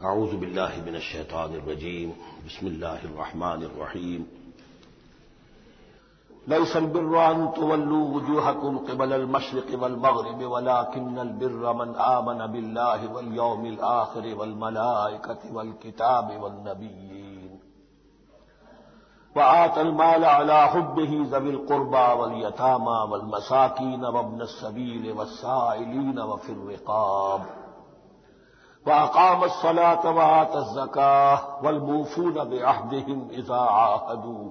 اعوذ باللہ من الشیطان الرجیم بسم اللہ الرحمن الرحیم لیس البر ان تولوا وجوہکم قبل المشرق والمغرب ولکن البر من آمن باللہ والیوم الآخر والملائکۃ والکتاب والنبیین وآتى المال على حبه ذوي القربى واليتامى والمساكين وابن السبيل والسائلين وفي الرقاب وأقام الصلاة وآتى الزكاة والموفون بعهدهم إذا عاهدوا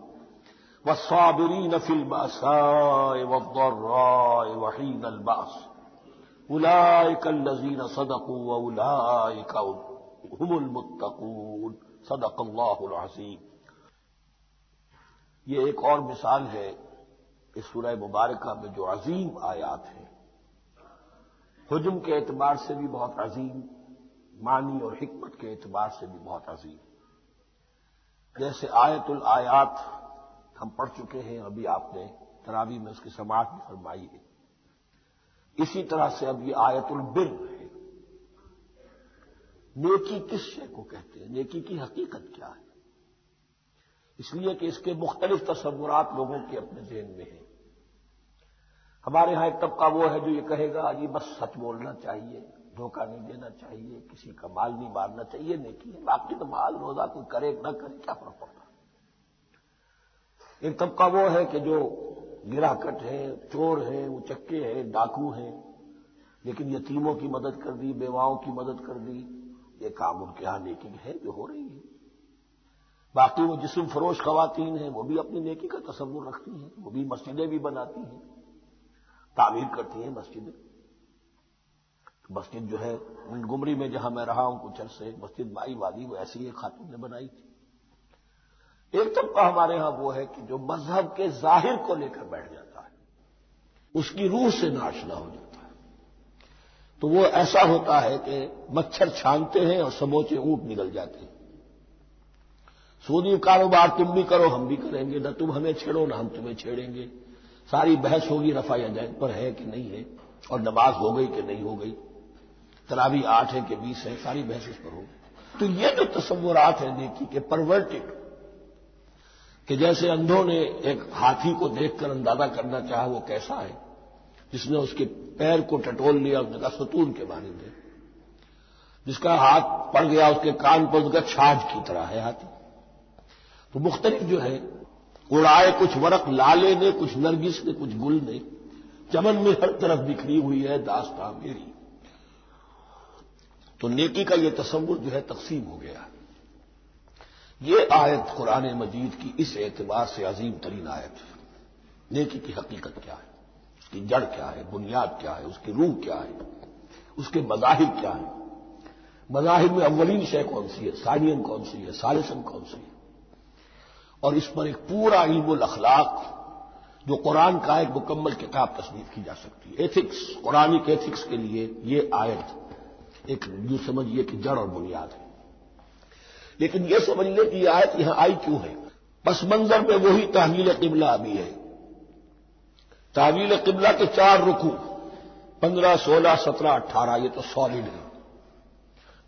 والصابرين في البأساء والضراء وحين البأس أولئك الذين صدقوا وأولئك هم المتقون صدق الله العظيم۔ یہ ایک اور مثال ہے اس سورہ مبارکہ میں جو عظیم آیات ہیں، حجم کے اعتبار سے بھی بہت عظیم، معنی اور حکمت کے اعتبار سے بھی بہت عظیم۔ جیسے آیت الآیات ہم پڑھ چکے ہیں، ابھی آپ نے تراویح میں اس کی سماعت بھی فرمائی ہے، اسی طرح سے اب یہ آیت البر ہے۔ نیکی کس شے کو کہتے ہیں؟ نیکی کی حقیقت کیا ہے؟ اس لیے کہ اس کے مختلف تصورات لوگوں کے اپنے ذہن میں ہیں۔ ہمارے ہاں ایک طبقہ وہ ہے جو یہ کہے گا جی بس سچ بولنا چاہیے، دھوکہ نہیں دینا چاہیے، کسی کا مال نہیں مارنا چاہیے، نیکی ہے، باقی تو مال روزہ کوئی کرے نہ کرے کیا فرق پڑتا۔ ایک طبقہ وہ ہے کہ جو گرہ کٹ ہیں، چور ہیں، وہ چکے ہیں، ڈاکو ہیں، لیکن یتیموں کی مدد کر دی، بیواؤں کی مدد کر دی، یہ کام ان کے ہاں نیکی ہے جو ہو رہی ہے۔ باقی وہ جسم فروش خواتین ہیں، وہ بھی اپنی نیکی کا تصور رکھتی ہیں، وہ بھی مسجدیں بھی بناتی ہیں، تعمیر کرتی ہیں مسجدیں۔ مسجد جو ہے گمری میں جہاں میں رہا ہوں کچھ عرصے، مسجد مائی وادی، وہ ایسی ایک خاتون نے بنائی تھی۔ ایک طبقہ ہمارے ہاں وہ ہے کہ جو مذہب کے ظاہر کو لے کر بیٹھ جاتا ہے، اس کی روح سے ناشنا ہو جاتا ہے، تو وہ ایسا ہوتا ہے کہ مچھر چھانتے ہیں اور سموچے اونٹ نکل جاتے ہیں۔ سودی کاروبار تم بھی کرو ہم بھی کریں گے، نہ تم ہمیں چھیڑو نہ ہم تمہیں چھیڑیں گے، ساری بحث ہوگی رفع یدین پر ہے کہ نہیں ہے، اور نماز ہو گئی کہ نہیں ہو گئی، تراویح 8 ہے کہ 20 ہے، ساری بحث اس پر ہوگی۔ تو یہ جو تصورات ہیں نیکی کے پرورٹڈ، کہ جیسے اندھوں نے ایک ہاتھی کو دیکھ کر اندازہ کرنا چاہا وہ کیسا ہے، جس نے اس کے پیر کو ٹٹول لیا، اس نے کہا ستون کے مانند ہے، جس کا ہاتھ پڑ گیا اس کے کان پر، اس کا چھاج کی طرح ہے ہاتھی۔ تو مختلف جو ہے اڑائے کچھ ورق لالے نے، کچھ نرگس نے، کچھ گل نے، چمن میں ہر طرف بکھری ہوئی ہے داستاں میری۔ تو نیکی کا یہ تصور جو ہے تقسیم ہو گیا۔ یہ آیت قرآن مجید کی اس اعتبار سے عظیم ترین آیت ہے۔ نیکی کی حقیقت کیا ہے، اس کی جڑ کیا ہے، بنیاد کیا ہے، اس کی روح کیا ہے، اس کے مظاہر کیا ہے، مظاہر میں اولین شے کون سی ہے، ثانین کون سی ہے، ثالثاً کون سی ہے، اور اس پر ایک پورا علم الاخلاق جو قرآن کا ایک مکمل کتاب تصنیف کی جا سکتی ہے۔ ایتھکس، قرآنک ایتھکس کے لیے یہ آیت ایک جو سمجھیے کہ جڑ اور بنیاد ہے۔ لیکن یہ سمجھ لیں کہ یہ آیت یہاں آئی کیوں ہے؟ پس منظر میں وہی تحویل قبلہ ابھی ہے۔ تحویل قبلہ کے 4 رکوع 15، 16، 17، 18 یہ تو سالڈ ہے۔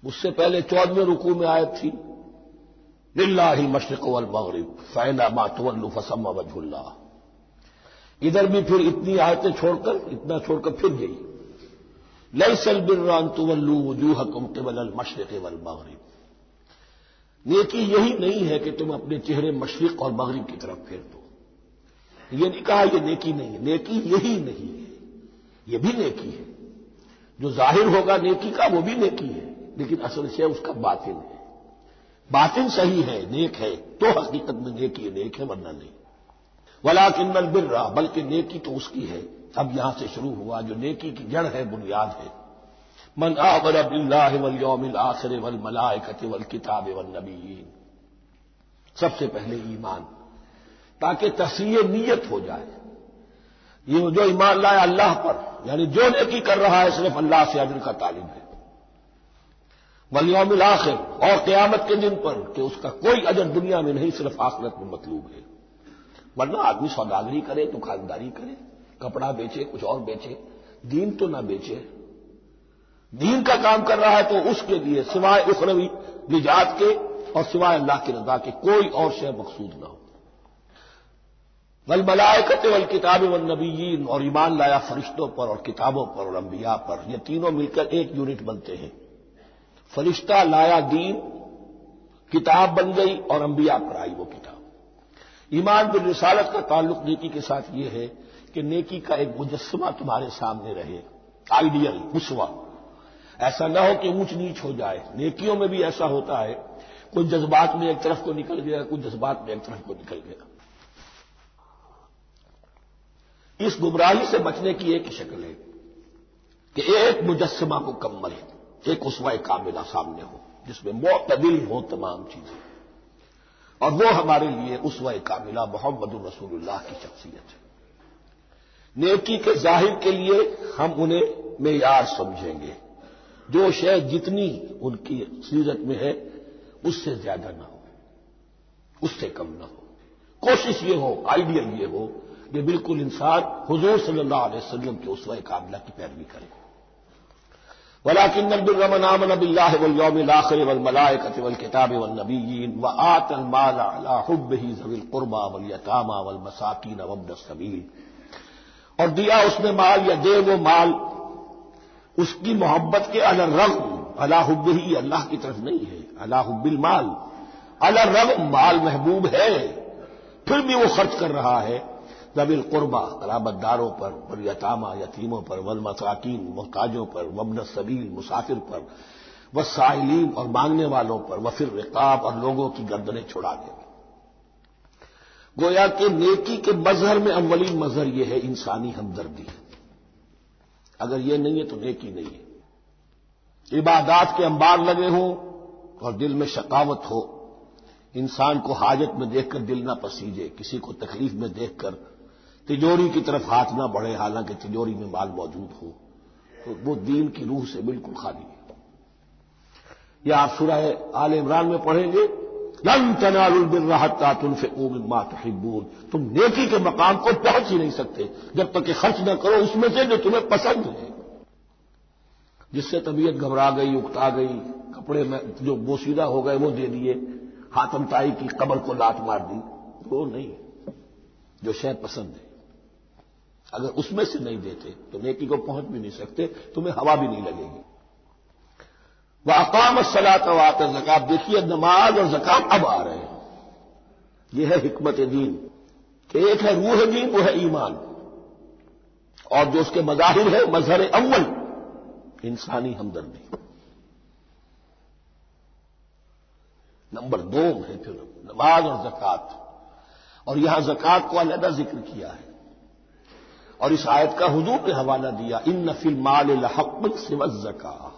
اس سے پہلے 14ویں رکوع میں آیت تھی للہ المشرق والمغرب فأینما تولوا فثم وجہ اللہ۔ ادھر بھی پھر اتنی آیتیں چھوڑ کر، اتنا چھوڑ کر پھر گئی لیس البر ان تولوا وجوہکم قبل المشرق والمغرب۔ نیکی یہی نہیں ہے کہ تم اپنے چہرے مشرق اور مغرب کی طرف پھیر دو۔ یہ نہیں کہا یہ نیکی نہیں ہے، نیکی یہی نہیں ہے، یہ بھی نیکی ہے۔ جو ظاہر ہوگا نیکی کا وہ بھی نیکی ہے، لیکن اصل سے اس کا باطن ہے۔ باطن صحیح ہے، نیک ہے، تو حقیقت میں نیکی نیک ہے، ورنہ نہیں۔ ولکن البر، بلکہ نیکی تو اس کی ہے، اب یہاں سے شروع ہوا جو نیکی کی جڑ ہے، بنیاد ہے۔ من آمن باللہ والیوم الآخر والملائکۃ والکتاب والنبیین، سب سے پہلے ایمان، تاکہ تصحیح نیت ہو جائے۔ یہ جو ایمان لائے اللہ پر، یعنی جو نیکی کر رہا ہے صرف اللہ سے اجر کا طالب ہے، والیوم الآخر، اور قیامت کے دن پر کہ اس کا کوئی اجر دنیا میں نہیں، صرف آخرت میں مطلوب ہے۔ ورنہ آدمی سوداگری کرے، دکانداری کرے، کپڑا بیچے، کچھ اور بیچے، دین تو نہ بیچے۔ دین کا کام کر رہا ہے تو اس کے لیے سوائے اخروی نجات کے اور سوائے اللہ کی رضا کے کوئی اور شے مقصود نہ ہو۔ والملائکۃ والکتاب والنبیین، اور ایمان لایا فرشتوں پر اور کتابوں پر اور انبیاء پر، یہ تینوں مل کر ایک یونٹ بنتے ہیں۔ فرشتہ لایا دین، کتاب بن گئی اور انبیاء پر آئی وہ کتاب۔ ایمان بالرسالت کا تعلق نیکی کے ساتھ یہ ہے کہ نیکی کا ایک مجسمہ تمہارے سامنے رہے، آئیڈیل، اسوہ، ایسا نہ ہو کہ اونچ نیچ ہو جائے۔ نیکیوں میں بھی ایسا ہوتا ہے، کوئی جذبات میں ایک طرف کو نکل گیا، کوئی جذبات میں ایک طرف کو نکل گیا۔ اس گمراہی سے بچنے کی ایک شکل ہے کہ ایک مجسمہ مکمل ہے، ایک اسوہ کاملہ سامنے ہو جس میں معتدل ہو تمام چیزیں، اور وہ ہمارے لیے اسوہ کاملہ محمد رسول اللہ کی شخصیت ہے۔ نیکی کے ظاہر کے لیے ہم انہیں معیار سمجھیں گے، جو شے جتنی ان کی سیرت میں ہے اس سے زیادہ نہ ہو، اس سے کم نہ ہو۔ کوشش یہ ہو، آئیڈیل یہ ہو کہ بالکل انسان حضور صلی اللہ علیہ وسلم کے اسوہ کاملہ کی پیروی کرے۔ وَلَٰكِنَّ الْبِرَّ مَنْ آمَنَ بِاللَّهِ وَالْيَوْمِ الْآخِرِ وَالْمَلَائِكَةِ وَالْكِتَابِ وَالنَّبِيِّينَ وَآتَى الْمَالَ عَلَىٰ حُبِّهِ ذَوِي الْقُرْبَىٰ وَالْيَتَامَىٰ وَالْمَسَاكِينَ وَابْنَ السَّبِيلِ، اور دیا اس نے مال یا دے وہ مال اس کی محبت کے علی الرغم، علی حبہ اللہ کی طرف نہیں ہے، علی حب المال، علی الرغم مال محبوب ہے پھر بھی وہ خرچ کر رہا ہے، ذوی القربیٰ قرابت داروں پر، والیتامىٰ یتیموں پر، والمساکین محتاجوں پر، وابن السبیل مسافر پر، والسائلین اور مانگنے والوں پر، وفی الرقاب اور لوگوں کی گردنیں چھڑانے پر۔ گویا کہ نیکی کے مظہر میں اولین مظہر یہ ہے انسانی ہمدردی، اگر یہ نہیں ہے تو نیکی نہیں ہے۔ عبادات کے انبار لگے ہوں اور دل میں شقاوت ہو، انسان کو حاجت میں دیکھ کر دل نہ پسیجے، کسی کو تکلیف میں دیکھ کر تجوری کی طرف ہاتھ نہ بڑھے حالانکہ تجوری میں مال موجود ہو، تو وہ دین کی روح سے بالکل خالی ہے۔ یہ آپ سورہ آل عمران میں پڑھیں گے، لن تنالوا البر حتى تنفقوا مما تحبون، تم نیکی کے مقام کو پہنچ ہی نہیں سکتے جب تک کہ خرچ نہ کرو اس میں سے جو تمہیں پسند ہے۔ جس سے طبیعت گھبرا گئی، اکتا گئی، کپڑے میں جو بوسیدہ ہو گئے وہ دے دیے، حاتم طائی کی قبر کو لات مار دی، وہ نہیں، جو شے پسند ہے اگر اس میں سے نہیں دیتے تو نیکی کو پہنچ بھی نہیں سکتے، تمہیں ہوا بھی نہیں لگے گی۔ وَأَقَامَ الصَّلَاةَ وَآتَى الزَّكَاةَ، دیکھیے نماز اور زکات اب آ رہے ہیں، یہ ہے حکمت دین کہ ایک ہے روح دین، وہ ہے ایمان، اور جو اس کے مظاہر ہے مظہر اول انسانی ہمدردی، نمبر دو ہے پھر نماز اور زکات، اور یہاں زکات کو علیحدہ ذکر کیا ہے، اور اس آیت کا حضور نے حوالہ دیا، ان فی المال لحق سوى الزکاۃ۔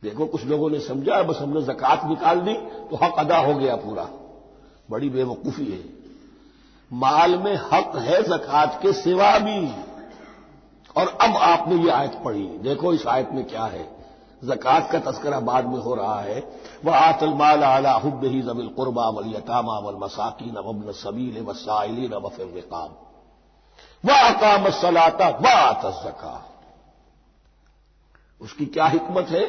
دیکھو کچھ لوگوں نے سمجھا بس ہم نے زکات نکال دی تو حق ادا ہو گیا پورا، بڑی بے وقوفی ہے۔ مال میں حق ہے زکات کے سوا بھی، اور اب آپ نے یہ آیت پڑھی، دیکھو اس آیت میں کیا ہے، زکات کا تذکرہ بعد میں ہو رہا ہے، وَآتَى الْمَالَ عَلَىٰ حُبِّهِ ذَوِي الْقُرْبَىٰ وَالْيَتَامَىٰ وَالْمَسَاكِينَ وَابْنَ السَّبِيلِ وَالسَّائِلِينَ وَفِي الرِّقَابِ وَأَقَامَ الصَّلَاةَ وَآتَى الزَّكَاةَ۔ اس کی کیا حکمت ہے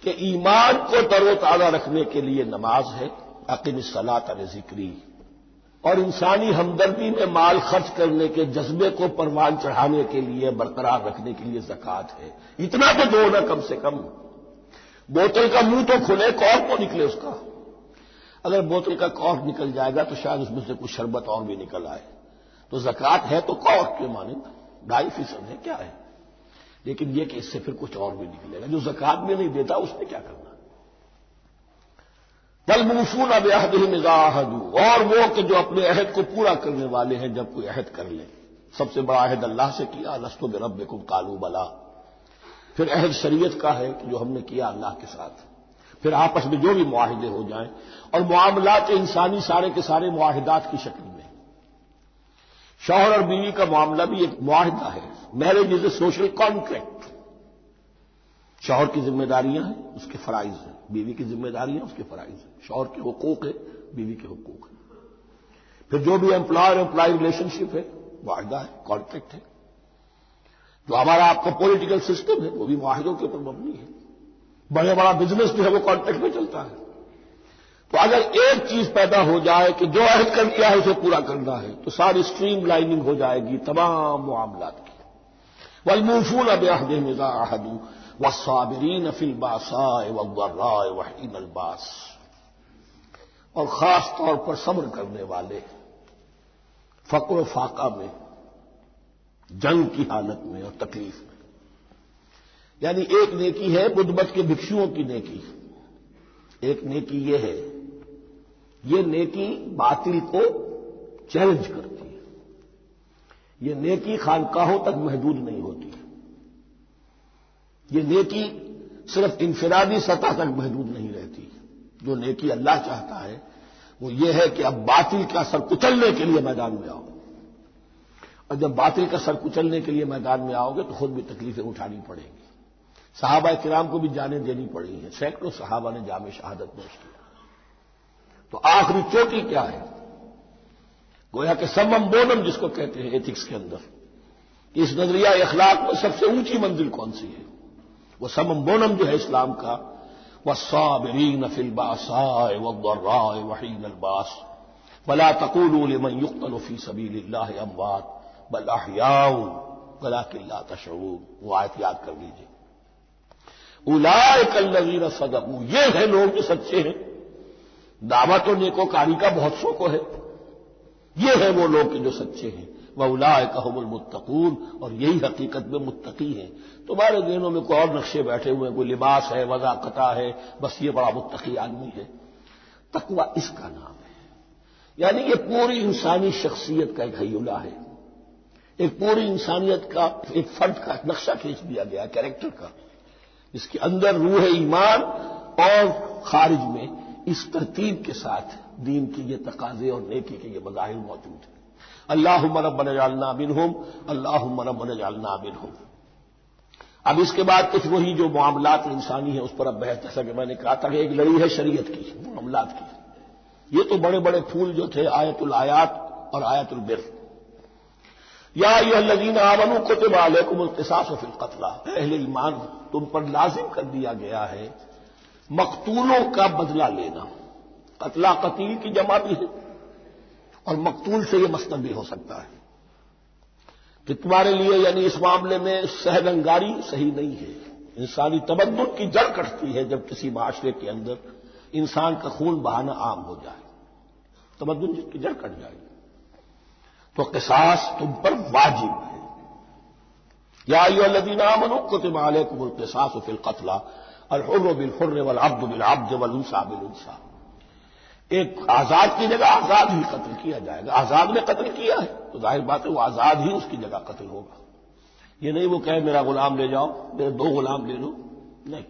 کہ ایمان کو تر و تازہ رکھنے کے لیے نماز ہے، اقم الصلاۃ لذکری، اور انسانی ہمدردی میں مال خرچ کرنے کے جذبے کو پروان چڑھانے کے لیے برقرار رکھنے کے لیے زکات ہے۔ اتنا تو دو نا کم سے کم، بوتل کا منہ تو کھلے، کارک تو نکلے اس کا، اگر بوتل کا کارک نکل جائے گا تو شاید اس میں سے کچھ شربت اور بھی نکل آئے، تو زکات ہے تو کارک کے مانند 2.5% ہے، کیا ہے، لیکن یہ کہ اس سے پھر کچھ اور بھی نکلے گا، جو زکات میں نہیں دیتا اس نے کیا کرنا۔ وَالْمُوفُونَ بِعَهْدِهِمْ إِذَا عَاهَدُوا، اور وہ کہ جو اپنے عہد کو پورا کرنے والے ہیں جب کوئی عہد کر لے، سب سے بڑا عہد اللہ سے کیا، لست بربکم قالوا بلی، پھر عہد شریعت کا ہے کہ جو ہم نے کیا اللہ کے ساتھ، پھر آپس میں جو بھی معاہدے ہو جائیں، اور معاملات انسانی سارے کے سارے معاہدات کی شکل میں، شوہر اور بیوی کا معاملہ بھی ایک معاہدہ ہے، marriage is a social contract, شوہر کی ذمہ داریاں ہیں، اس کے فرائض ہیں، بیوی کی ذمہ داریاں اس کے فرائض ہیں، شوہر کے حقوق ہیں، بیوی کے حقوق ہیں، پھر جو بھی امپلائر امپلائی ریلیشن شپ ہے معاہدہ ہے، کانٹریکٹ ہے، جو ہمارا آپ کا پولیٹیکل سسٹم ہے وہ بھی معاہدوں کے اوپر مبنی ہے، بڑے بڑا بزنس جو ہے وہ کانٹریکٹ میں چلتا ہے. تو اگر ایک چیز پیدا ہو جائے کہ جو عہد کر دیا ہے اسے پورا کرنا ہے تو ساری اسٹریم لائننگ ہو جائے گی تمام معاملات کی. والموفون بعہدہم اذا عاہدوا والصابرین فی الباساء والضراء وحین الباس، اور خاص طور پر صبر کرنے والے فقر و فاقہ میں، جنگ کی حالت میں اور تکلیف میں. یعنی ایک نیکی ہے بدبت کے بھکشوؤں کی نیکی، ایک نیکی یہ ہے، یہ نیکی باطل کو چیلنج کرتی ہے. یہ نیکی خانقاہوں تک محدود نہیں ہوتی، یہ نیکی صرف انفرادی سطح تک محدود نہیں رہتی. جو نیکی اللہ چاہتا ہے وہ یہ ہے کہ اب باطل کا سر کچلنے کے لیے میدان میں آؤ، اور جب باطل کا سر کچلنے کے لیے میدان میں آؤ گے تو خود بھی تکلیفیں اٹھانی پڑیں گی. صحابہ کرام کو بھی جانیں دینی پڑی ہیں، سینکڑوں صحابہ نے جام شہادت نوش کیا. تو آخری چوٹی کیا ہے؟ گویا کہ سمم بونم جس کو کہتے ہیں ایتھکس کے اندر، اس نظریہ اخلاق میں سب سے اونچی منزل کون سی ہے؟ وہ سمم بونم جو ہے اسلام کا، والصابرین فی الباساء والضراء وحین الباس ولا تقولوا لمن يقتل فی سبیل اللہ اموات بل احیاء ولکن لا تشعرون. وہ آیت یاد کر لیجیے. اولئک الذین صدقوا، یہ ہے لوگ جو سچے ہیں. دعوت و نیکوکاری کا بہت شوق ہے، یہ ہے وہ لوگ جو سچے ہیں. واولئک هم المتقون، اور یہی حقیقت میں متقی ہیں. تمہارے ذہنوں میں کوئی اور نقشے بیٹھے ہوئے ہیں، کوئی لباس ہے، وضاقتہ ہے، بس یہ بڑا متقی آدمی ہے. تقویٰ اس کا نام ہے. یعنی یہ پوری انسانی شخصیت کا ایک ہیولہ ہے، ایک پوری انسانیت کا ایک فرد کا نقشہ کھینچ دیا گیا کیریکٹر کا، جس کے اندر روح ایمان اور خارج میں اس ترتیب کے ساتھ دین کی یہ تقاضے اور نیکی کے یہ مظاہر موجود ہیں. اللہم ربنا اجعلنا منہم، اللہم ربنا اجعلنا منہم. اب اس کے بعد کچھ وہی جو معاملات انسانی ہیں اس پر اب بحث، جیسا کہ میں نے کہا تھا کہ ایک لڑی ہے شریعت کی معاملات کی. یہ تو بڑے بڑے پھول جو تھے آیت الآیات اور آیت البر. یا ایھا الذین آمنوا کتب علیکم القصاص فی القتلی، اہل ایمان تم پر لازم کر دیا گیا ہے مقتولوں کا بدلہ لینا. قتلہ قتیل کی جمع بھی ہے، اور مقتول سے یہ مصدر بھی ہو سکتا ہے کہ تمہارے لیے یعنی اس معاملے میں سہل انگاری صحیح نہیں ہے. انسانی تمدن کی جڑ کٹتی ہے جب کسی معاشرے کے اندر انسان کا خون بہانا عام ہو جائے، تمدن کی جڑ کٹ جائے. تو قصاص تم پر واجب ہے. یا ایھا الذین آمنوا کتب علیکم القصاص فی القتلی الحر بالحر والعبد بالعبد والانثى بالانثى. ایک آزاد کی جگہ آزاد ہی قتل کیا جائے گا. آزاد نے قتل کیا ہے تو ظاہر بات ہے وہ آزاد ہی اس کی جگہ قتل ہوگا. یہ نہیں وہ کہے میرا غلام لے جاؤ، میرے 2 غلام لے لو، نہیں.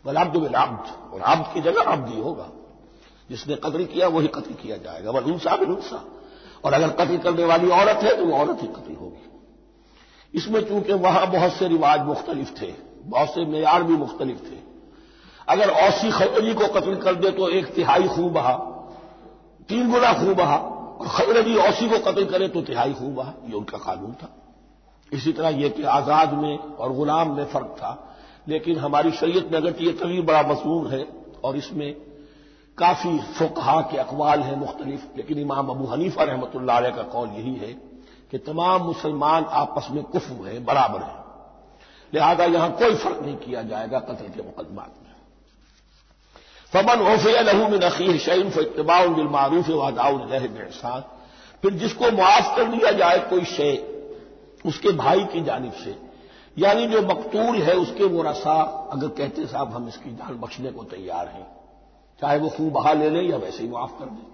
والعبد بالعبد، اور عبد کی جگہ عبد ہی ہوگا. جس نے قتل کیا وہی قتل کیا جائے گا. والانثى بالانثى، اور اگر قتل کرنے والی عورت ہے تو وہ عورت ہی قتل ہوگی. اس میں چونکہ وہاں بہت سے رواج مختلف تھے، بہت سے معیار بھی مختلف تھے. اگر اوسی خزرجی کو قتل کر دے تو 1/3 خون بہا، 3 گنا خون بہا، اور خزرجی اوسی کو قتل کرے تو 1/3 خون بہا. یہ ان کا قانون تھا. اسی طرح یہ کہ آزاد میں اور غلام میں فرق تھا. لیکن ہماری شریعت میں اگرچہ یہ طویل بڑا مضمون ہے اور اس میں کافی فقہا کے اقوال ہیں مختلف، لیکن امام ابو حنیفہ رحمۃ اللہ علیہ کا قول یہی ہے کہ تمام مسلمان آپس میں کفو ہیں، برابر ہیں. لہذا یہاں کوئی فرق نہیں کیا جائے گا قتل کے مقدمات میں. فمن عفی لہ من اخیہ شیء فاتباع بالمعروف واداء الیہ باحسان. پھر جس کو معاف کر دیا جائے کوئی شے اس کے بھائی کی جانب سے، یعنی جو مقتول ہے اس کے ورثاء اگر کہتے صاحب ہم اس کی جان بخشنے کو تیار ہیں، چاہے وہ خون بہا لے لیں یا ویسے ہی معاف کر دیں،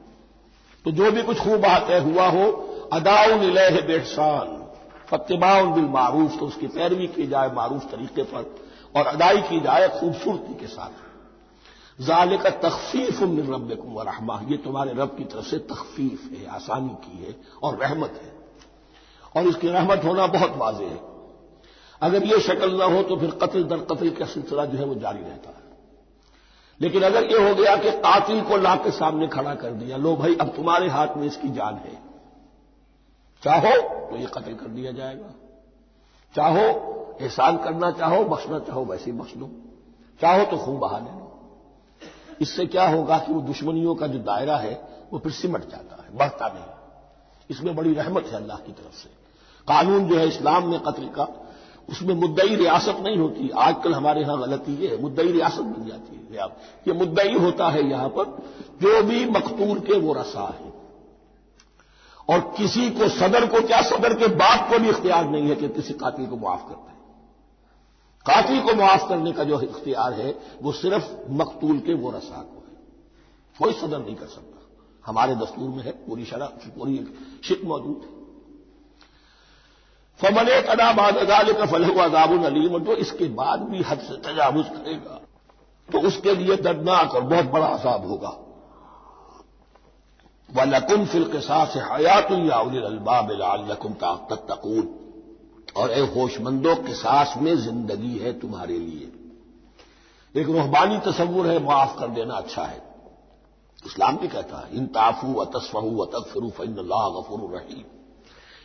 تو جو بھی کچھ خون بہا طے ہوا ہو اداء الیہ باحسان فاتباع بالمعروف، تو اس کی پیروی کی جائے معروف طریقے پر اور ادائی کی جائے خوبصورتی کے ساتھ. ذالک تخفیف من ربکم ورحمہ، یہ تمہارے رب کی طرف سے تخفیف ہے، آسانی کی ہے اور رحمت ہے، اور اس کی رحمت ہونا بہت واضح ہے. اگر یہ شکل نہ ہو تو پھر قتل در قتل کا سلسلہ جو ہے وہ جاری رہتا ہے. لیکن اگر یہ ہو گیا کہ قاتل کو لا کے سامنے کھڑا کر دیا، لو بھائی اب تمہارے ہاتھ میں اس کی جان ہے، چاہو تو یہ قتل کر دیا جائے گا، چاہو احسان کرنا چاہو بخشنا چاہو ویسے ہی بخش دو. چاہو تو خون بہا لے لو. اس سے کیا ہوگا کہ وہ دشمنیوں کا جو دائرہ ہے وہ پھر سمٹ جاتا ہے، بڑھتا نہیں. اس میں بڑی رحمت ہے اللہ کی طرف سے. قانون جو ہے اسلام میں قتل کا، اس میں مدعی ریاست نہیں ہوتی. آج کل ہمارے ہاں غلطی یہ ہے، مدعی ریاست بن جاتی ہے. یہ مدعی ہوتا ہے یہاں پر جو بھی مقتول کے وہ رسا ہے، اور کسی کو صدر کو کیا صدر کے باپ کو بھی اختیار نہیں ہے کہ کسی قاتل کو معاف کر دے. قاتل کو معاف کرنے کا جو اختیار ہے وہ صرف مقتول کے وہ رسا کو ہے، کوئی صدر نہیں کر سکتا. ہمارے دستور میں ہے، پوری شرح پوری شک موجود ہے. فمن اعتدی بعد ذلک فلہ عذاب علیم، جو اس کے بعد بھی حد سے تجاوز کرے گا تو اس کے لیے دردناک اور بہت بڑا عذاب ہوگا. وَلَكُمْ فِي الْقِصَاصِ حَيَاةٌ يَا أُولِي الْأَلْبَابِ لَعَلَّكُمْ تَتَّقُونَ، اور اے ہوش مندو قصاص میں زندگی ہے تمہارے لیے. ایک روحانی تصور ہے معاف کر دینا اچھا ہے. اسلام بھی کہتا ہے ان تعفوا وتصفحوا وتغفروا فإن اللہ غفور رحیم.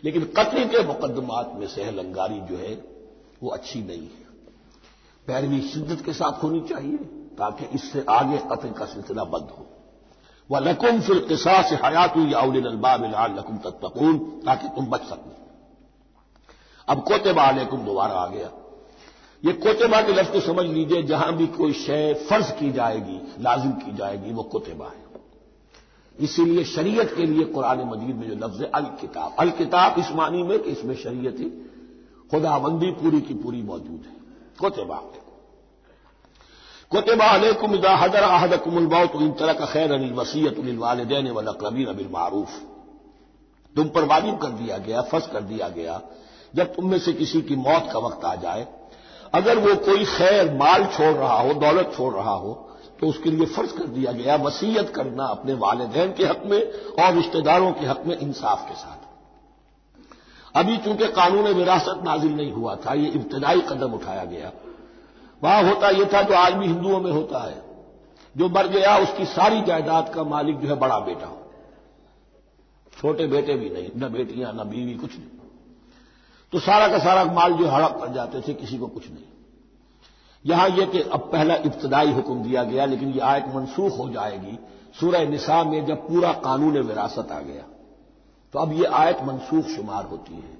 لیکن قتل کے مقدمات میں سہل انگاری جو ہے وہ اچھی نہیں ہے. پیروی شدت کے ساتھ ہونی چاہیے تاکہ اس سے آگے قتل کا سلسلہ بند ہو. وَلَكُمْ فِي الْقِصَاصِ حَيَاةٌ يَا أُولِي الْأَلْبَابِ لَعَلَّكُمْ تَتَّقُونَ، تاکہ تم بچ سکو. اب کوتبہ علیکم دوبارہ آ گیا. یہ کوتبہ کے لفظ کو سمجھ لیجئے، جہاں بھی کوئی شے فرض کی جائے گی، لازم کی جائے گی، وہ کوتبہ ہے. اسی لیے شریعت کے لیے قرآن مجید میں جو لفظ ہے الکتاب، الکتاب اس معنی میں کہ اس میں شریعتی خداوندی پوری کی پوری موجود ہے. کوتبہ کتب علیکم اذا حضر احدکم الموت ان ترک خیرا الوصیۃ للوالدین والاقربین بالمعروف، تم پر واجب کر دیا گیا، فرض کر دیا گیا جب تم میں سے کسی کی موت کا وقت آ جائے، اگر وہ کوئی خیر مال چھوڑ رہا ہو، دولت چھوڑ رہا ہو، تو اس کے لیے فرض کر دیا گیا وصیت کرنا اپنے والدین کے حق میں اور رشتہ داروں کے حق میں انصاف کے ساتھ. ابھی چونکہ قانون وراثت نازل نہیں ہوا تھا، یہ ابتدائی قدم اٹھایا گیا. وہاں ہوتا یہ تھا جو آج بھی ہندوؤں میں ہوتا ہے، جو مر گیا اس کی ساری جائیداد کا مالک جو ہے بڑا بیٹا ہو، چھوٹے بیٹے بھی نہیں، نہ بیٹیاں نہ بیوی، کچھ نہیں. تو سارا کا سارا مال جو ہڑپ کر جاتے تھے، کسی کو کچھ نہیں. یہاں یہ کہ اب پہلا ابتدائی حکم دیا گیا، لیکن یہ آیت منسوخ ہو جائے گی سورہ نساء میں جب پورا قانون وراثت آ گیا. تو اب یہ آیت منسوخ شمار ہوتی ہے.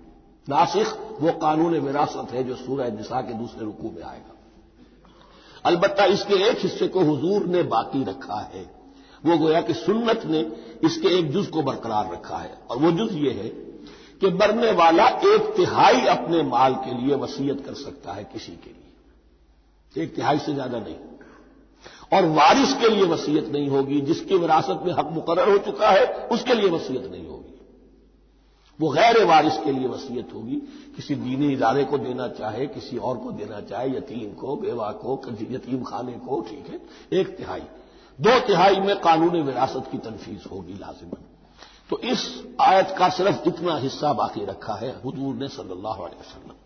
ناسخ وہ قانون وراثت ہے جو سورہ نساء کے دوسرے رکوع میں آئے گا. البتہ اس کے ایک حصے کو حضور نے باقی رکھا ہے، وہ گویا کہ سنت نے اس کے ایک جز کو برقرار رکھا ہے، اور وہ جز یہ ہے کہ مرنے والا 1/3 اپنے مال کے لیے وصیت کر سکتا ہے کسی کے لیے، 1/3 سے زیادہ نہیں. اور وارث کے لیے وصیت نہیں ہوگی، جس کی وراثت میں حق مقرر ہو چکا ہے اس کے لیے وصیت نہیں ہوگی. وہ غیر وارث کے لیے وصیت ہوگی، کسی دینی ادارے کو دینا چاہے، کسی اور کو دینا چاہے، یتیم کو، بیوہ کو، یتیم خانے کو، ٹھیک ہے. 1/3، 2/3 میں قانون وراثت کی تنفیذ ہوگی لازماً. تو اس آیت کا صرف اتنا حصہ باقی رکھا ہے حضور نے صلی اللہ علیہ وسلم.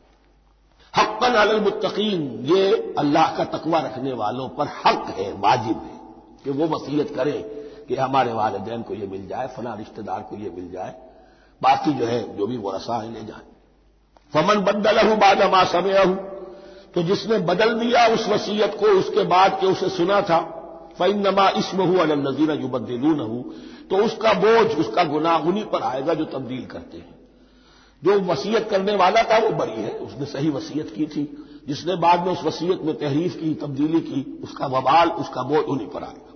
حقاً علی المتقین، یہ اللہ کا تقوی رکھنے والوں پر حق ہے، واجب ہے کہ وہ وصیت کرے کہ ہمارے والدین کو یہ مل جائے، فلاں رشتہ دار کو یہ مل جائے، باقی جو ہے جو بھی ورثاء ہیں لے جائیں. فمن بدلہ بعد ما سمعہ، تو جس نے بدل دیا اس وصیت کو اس کے بعد کہ اسے سنا تھا، فإنما اسمہ علی الذین یبدلونہ، تو اس کا بوجھ، اس کا گناہ انہی پر آئے گا جو تبدیل کرتے ہیں. جو وصیت کرنے والا تھا وہ بری ہے، اس نے صحیح وصیت کی تھی. جس نے بعد میں اس وصیت میں تحریف کی، تبدیلی کی، اس کا وبال، اس کا بوجھ انہی پر آئے گا.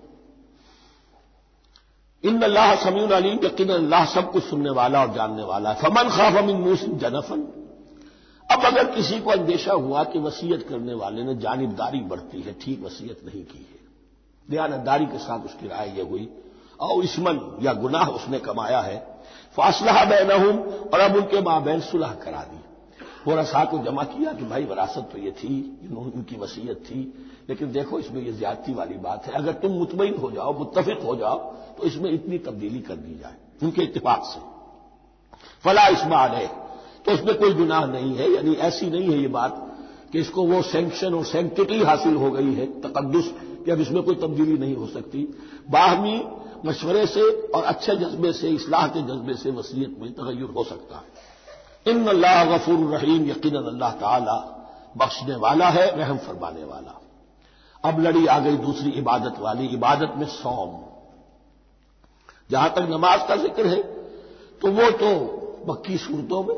ان اللہ سمیع علیم، یقینا اللہ سب کچھ سننے والا اور جاننے والا ہے. فمن خاف من موص جنفا، اب اگر کسی کو اندیشہ ہوا کہ وصیت کرنے والے نے جانبداری برتی ہے، ٹھیک وصیت نہیں کی ہے، دیانتداری کے ساتھ اس کی رائے یہ ہوئی، اور اسمن یا گناہ اس نے کمایا ہے، فاصلح بینہم، اور اب ان کے مابین صلح کرا دی، ورثاء کو جمع کیا کہ بھائی وراثت تو یہ تھی، ان کی وصیت تھی، لیکن دیکھو اس میں یہ زیادتی والی بات ہے، اگر تم مطمئن ہو جاؤ، متفق ہو جاؤ تو اس میں اتنی تبدیلی کر دی جائے ان کے اتفاق سے. فلا اثم علیہ، تو اس میں کوئی گناہ نہیں ہے. یعنی ایسی نہیں ہے یہ بات کہ اس کو وہ سینکشن اور سینکٹیٹی حاصل ہو گئی ہے، تقدس، کہ اب اس میں کوئی تبدیلی نہیں ہو سکتی. باہمی مشورے سے اور اچھے جذبے سے، اصلاح کے جذبے سے وصیت میں تغیر ہو سکتا ہے. ان اللہ غفور رحیم، یقینا اللہ تعالی بخشنے والا ہے، رحم فرمانے والا. اب لڑی آ گئی دوسری عبادت والی، عبادت میں صوم۔ جہاں تک نماز کا ذکر ہے تو وہ تو مکی صورتوں میں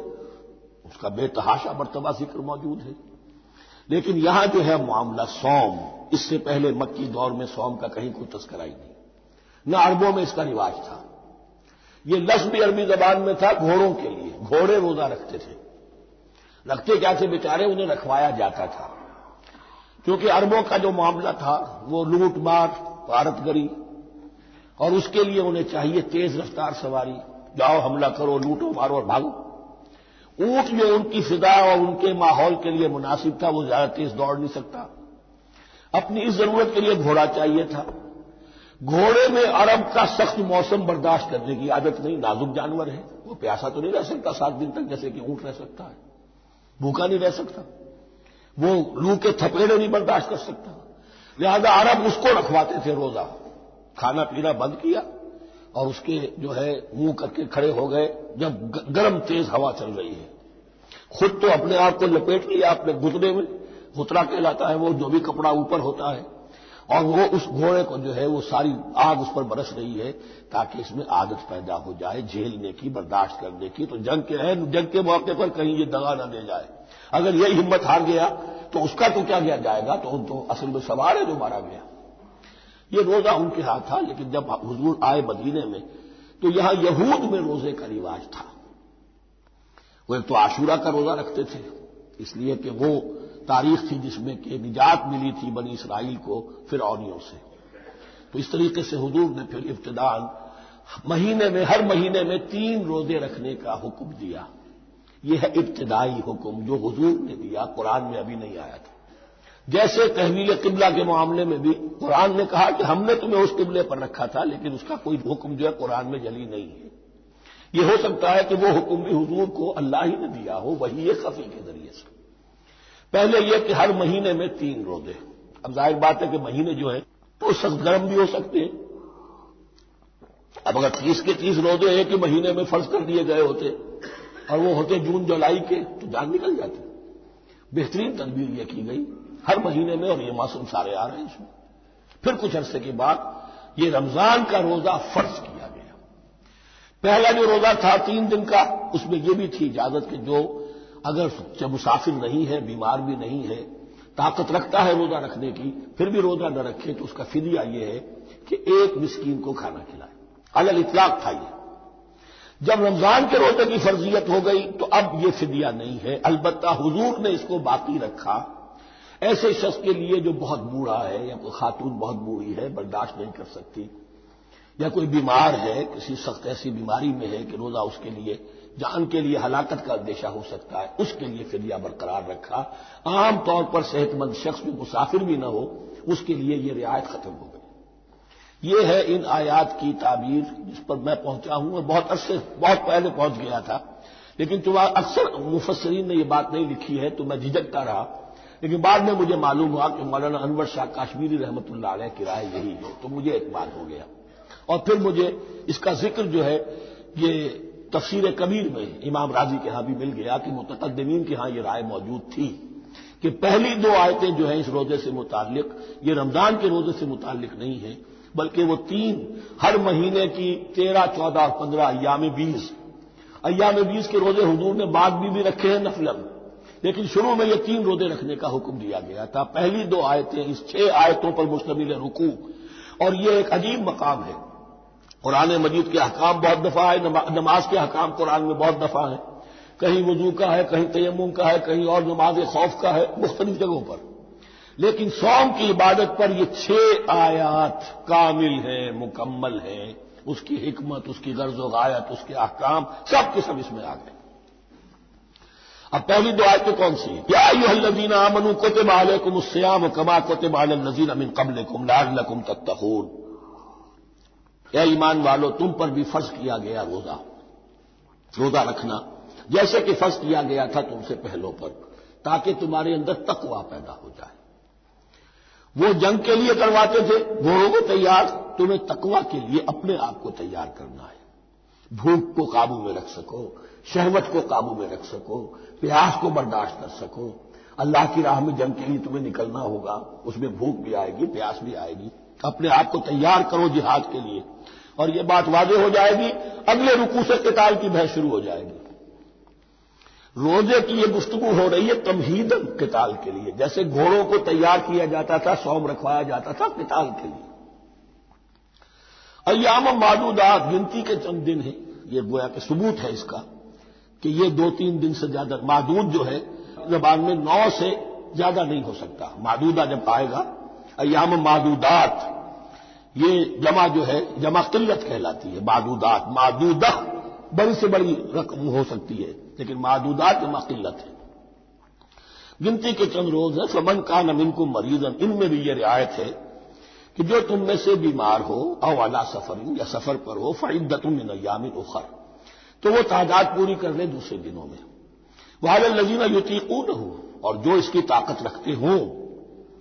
اس کا بے تحاشا مرتبہ ذکر موجود ہے، لیکن یہاں جو ہے معاملہ صوم، اس سے پہلے مکی دور میں صوم کا کہیں کوئی تذکرہ ہی نہیں، نہ عربوں میں اس کا رواج تھا۔ یہ لفظ بھی عربی زبان میں تھا گھوڑوں کے لیے، گھوڑے روزہ رکھتے تھے، رکھتے کیا تھے بیچارے، انہیں رکھوایا جاتا تھا، کیونکہ عربوں کا جو معاملہ تھا وہ لوٹ مار، غارت گری، اور اس کے لیے انہیں چاہیے تیز رفتار سواری، جاؤ حملہ کرو، لوٹو مارو اور بھاگو۔ اونٹ جو ان کی فضا اور ان کے ماحول کے لیے مناسب تھا وہ زیادہ تیز دوڑ نہیں سکتا، اپنی اس ضرورت کے لیے گھوڑا چاہیے تھا۔ گھوڑے میں عرب کا سخت موسم برداشت کرنے کی عادت نہیں، نازک جانور ہے، وہ پیاسا تو نہیں رہ سکتا 7 دن تک جیسے کہ اونٹ رہ سکتا ہے، بھوکا نہیں رہ سکتا، وہ لو کے تھپیڑے نہیں برداشت کر سکتا، لہذا عرب اس کو رکھواتے تھے روزہ، کھانا پینا بند کیا اور اس کے جو ہے منہ کر کے کھڑے ہو گئے جب گرم تیز ہوا چل رہی ہے، خود تو اپنے آپ کو لپیٹ لیا اپنے گھٹنے میں، غترا کہلاتا ہے وہ جو بھی کپڑا اوپر ہوتا ہے، اور وہ اس گھوڑے کو جو ہے وہ ساری آگ اس پر برس رہی ہے تاکہ اس میں عادت پیدا ہو جائے جھیلنے کی، برداشت کرنے کی۔ تو جنگ کے موقع پر کہیں یہ دغا نہ دے جائے، اگر یہی ہمت ہار گیا تو اس کا تو کیا کیا جائے گا، تو اصل میں سوار ہے جو مارا گیا۔ یہ روزہ ان کے ہاتھ تھا، لیکن جب حضور آئے مدینے میں تو یہاں یہود میں روزے کا رواج تھا۔ وہ ایک تو عاشورہ کا روزہ رکھتے تھے، اس لیے کہ وہ تاریخ تھی جس میں کہ نجات ملی تھی بنی اسرائیل کو فرعونیوں سے، تو اس طریقے سے حضور نے پھر ابتداءً ہر مہینے میں 3 روزے رکھنے کا حکم دیا۔ یہ ہے ابتدائی حکم جو حضور نے دیا، قرآن میں ابھی نہیں آیا تھا۔ جیسے تحویل قبلہ کے معاملے میں بھی قرآن نے کہا کہ ہم نے تمہیں اس قبلے پر رکھا تھا، لیکن اس کا کوئی حکم جو ہے قرآن میں جلی نہیں ہے۔ یہ ہو سکتا ہے کہ وہ حکم بھی حضور کو اللہ ہی نے دیا ہو وحی خفی کے ذریعے سے۔ پہلے یہ کہ ہر مہینے میں 3 روزے، اب ظاہر بات ہے کہ مہینے جو ہیں وہ سخت گرم بھی ہو سکتے ہیں، اب اگر 30 کے 30 روزے ایک ہی مہینے میں فرض کر دیے گئے ہوتے اور وہ ہوتے جون جولائی کے تو جان نکل جاتی۔ بہترین تدبیر یہ کی گئی ہر مہینے میں، اور یہ موسم سارے آ رہے ہیں اس میں۔ پھر کچھ عرصے کے بعد یہ رمضان کا روزہ فرض کیا گیا۔ پہلا جو روزہ تھا 3 دن کا، اس میں یہ بھی تھی اجازت کہ جو اگر مسافر نہیں ہے، بیمار بھی نہیں ہے، طاقت رکھتا ہے روزہ رکھنے کی، پھر بھی روزہ نہ رکھے تو اس کا فدیہ یہ ہے کہ 1 مسکین کو کھانا کھلائے، علی الاطلاق تھا یہ۔ جب رمضان کے روزے کی فرضیت ہو گئی تو اب یہ فدیہ نہیں ہے، البتہ حضور نے اس کو باقی رکھا ایسے شخص کے لیے جو بہت بوڑھا ہے، یا کوئی خاتون بہت بوڑھی ہے برداشت نہیں کر سکتی، یا کوئی بیمار ہے کسی سخت ایسی بیماری میں ہے کہ روزہ اس کے لیے جان کے لیے ہلاکت کا اندیشہ ہو سکتا ہے، اس کے لیے فدیہ برقرار رکھا۔ عام طور پر صحت مند شخص جو مسافر بھی نہ ہو اس کے لیے یہ رعایت ختم ہو گئی۔ یہ ہے ان آیات کی تعبیر جس پر میں پہنچا ہوں، اور بہت پہلے پہنچ گیا تھا، لیکن چونکہ اکثر مفسرین نے یہ بات نہیں لکھی ہے تو میں جھجکتا رہا، لیکن بعد میں مجھے معلوم ہوا کہ مولانا انور شاہ کاشمیری رحمۃ اللہ علیہ کی رائے یہی ہے، تو مجھے اعتماد ہو گیا، اور پھر مجھے اس کا ذکر جو ہے یہ تفسیر کبیر میں امام راضی کے ہاں بھی مل گیا کہ متقدمین کے ہاں یہ رائے موجود تھی کہ پہلی 2 آیتیں جو ہیں اس روزے سے متعلق یہ رمضان کے روزے سے متعلق نہیں ہیں، بلکہ وہ 3 ہر مہینے کی 13، 14 اور 15 ایام 20 کے روزے حضور نے بعد بھی رکھے ہیں نفلاً، لیکن شروع میں یہ 3 روزے رکھنے کا حکم دیا گیا تھا۔ پہلی 2 آیتیں اس 6 آیتوں پر مشتمل ہے رکوع، اور یہ ایک عجیب مقام ہے۔ قرآن مجید کے احکام بہت دفعہ ہے، نماز کے احکام قرآن میں بہت دفعہ ہیں، کہیں وضو کا ہے، کہیں تیمم کا ہے، کہیں اور نماز خوف کا ہے، مختلف جگہوں پر، لیکن صوم کی عبادت پر یہ 6 آیات کامل ہیں، مکمل ہیں، اس کی حکمت، اس کی غرض و غایت، اس کے احکام سب کے سب اس میں آ گئے۔ اب پہلی 2 آیتیں کون سی ہیں؟ یا ایھا الذین آمنوا کتب علیکم الصیام کما کتب علی الذین من قبلکم لعلکم تتقون، اے ایمان والو تم پر بھی فرض کیا گیا روزہ رکھنا جیسے کہ فرض کیا گیا تھا تم سے پہلوں پر، تاکہ تمہارے اندر تقویٰ پیدا ہو جائے۔ وہ جنگ کے لیے کرواتے تھے گھوڑوں کو تیار، تمہیں تقویٰ کے لیے اپنے آپ کو تیار کرنا ہے، بھوک کو قابو میں رکھ سکو، شہوت کو قابو میں رکھ سکو، پیاس کو برداشت کر سکو، اللہ کی راہ میں جنگ کے لیے تمہیں نکلنا ہوگا، اس میں بھوک بھی آئے گی، پیاس بھی آئے گی، اپنے آپ کو تیار کرو جہاد کے لیے۔ اور یہ بات واضح ہو جائے گی، اگلے رکوع سے قتال کی بحث شروع ہو جائے گی۔ روزے کی یہ گفتگو ہو رہی ہے تمہیداً قتال کے لیے، جیسے گھوڑوں کو تیار کیا جاتا تھا، صوم رکھوایا جاتا تھا قتال کے لیے۔ ایام معدودات، گنتی کے چند دن ہیں، یہ گویا کہ ثبوت ہے اس کا کہ یہ 2-3 دن سے زیادہ، معدود جو ہے زبان میں 9 سے زیادہ نہیں ہو سکتا۔ معدودہ جب آئے گا، ایام معدودات، یہ جمع جو ہے جمع قلت کہلاتی ہے۔ معدودات، معدودہ بڑی سے بڑی رقم ہو سکتی ہے، لیکن معدودات جمع قلت ہے۔ گنتی کے چند روز ہیں۔ فمن کان منکم مریضا، ان میں بھی یہ رعایت ہے کہ جو تم میں سے بیمار ہو او علی سفر، یا سفر پر ہو، فعدۃ من ایام اخر، تو وہ تعداد پوری کر لے دوسرے دنوں میں۔ وعلی الذین یطیقونہ، اور جو اس کی طاقت رکھتے ہوں،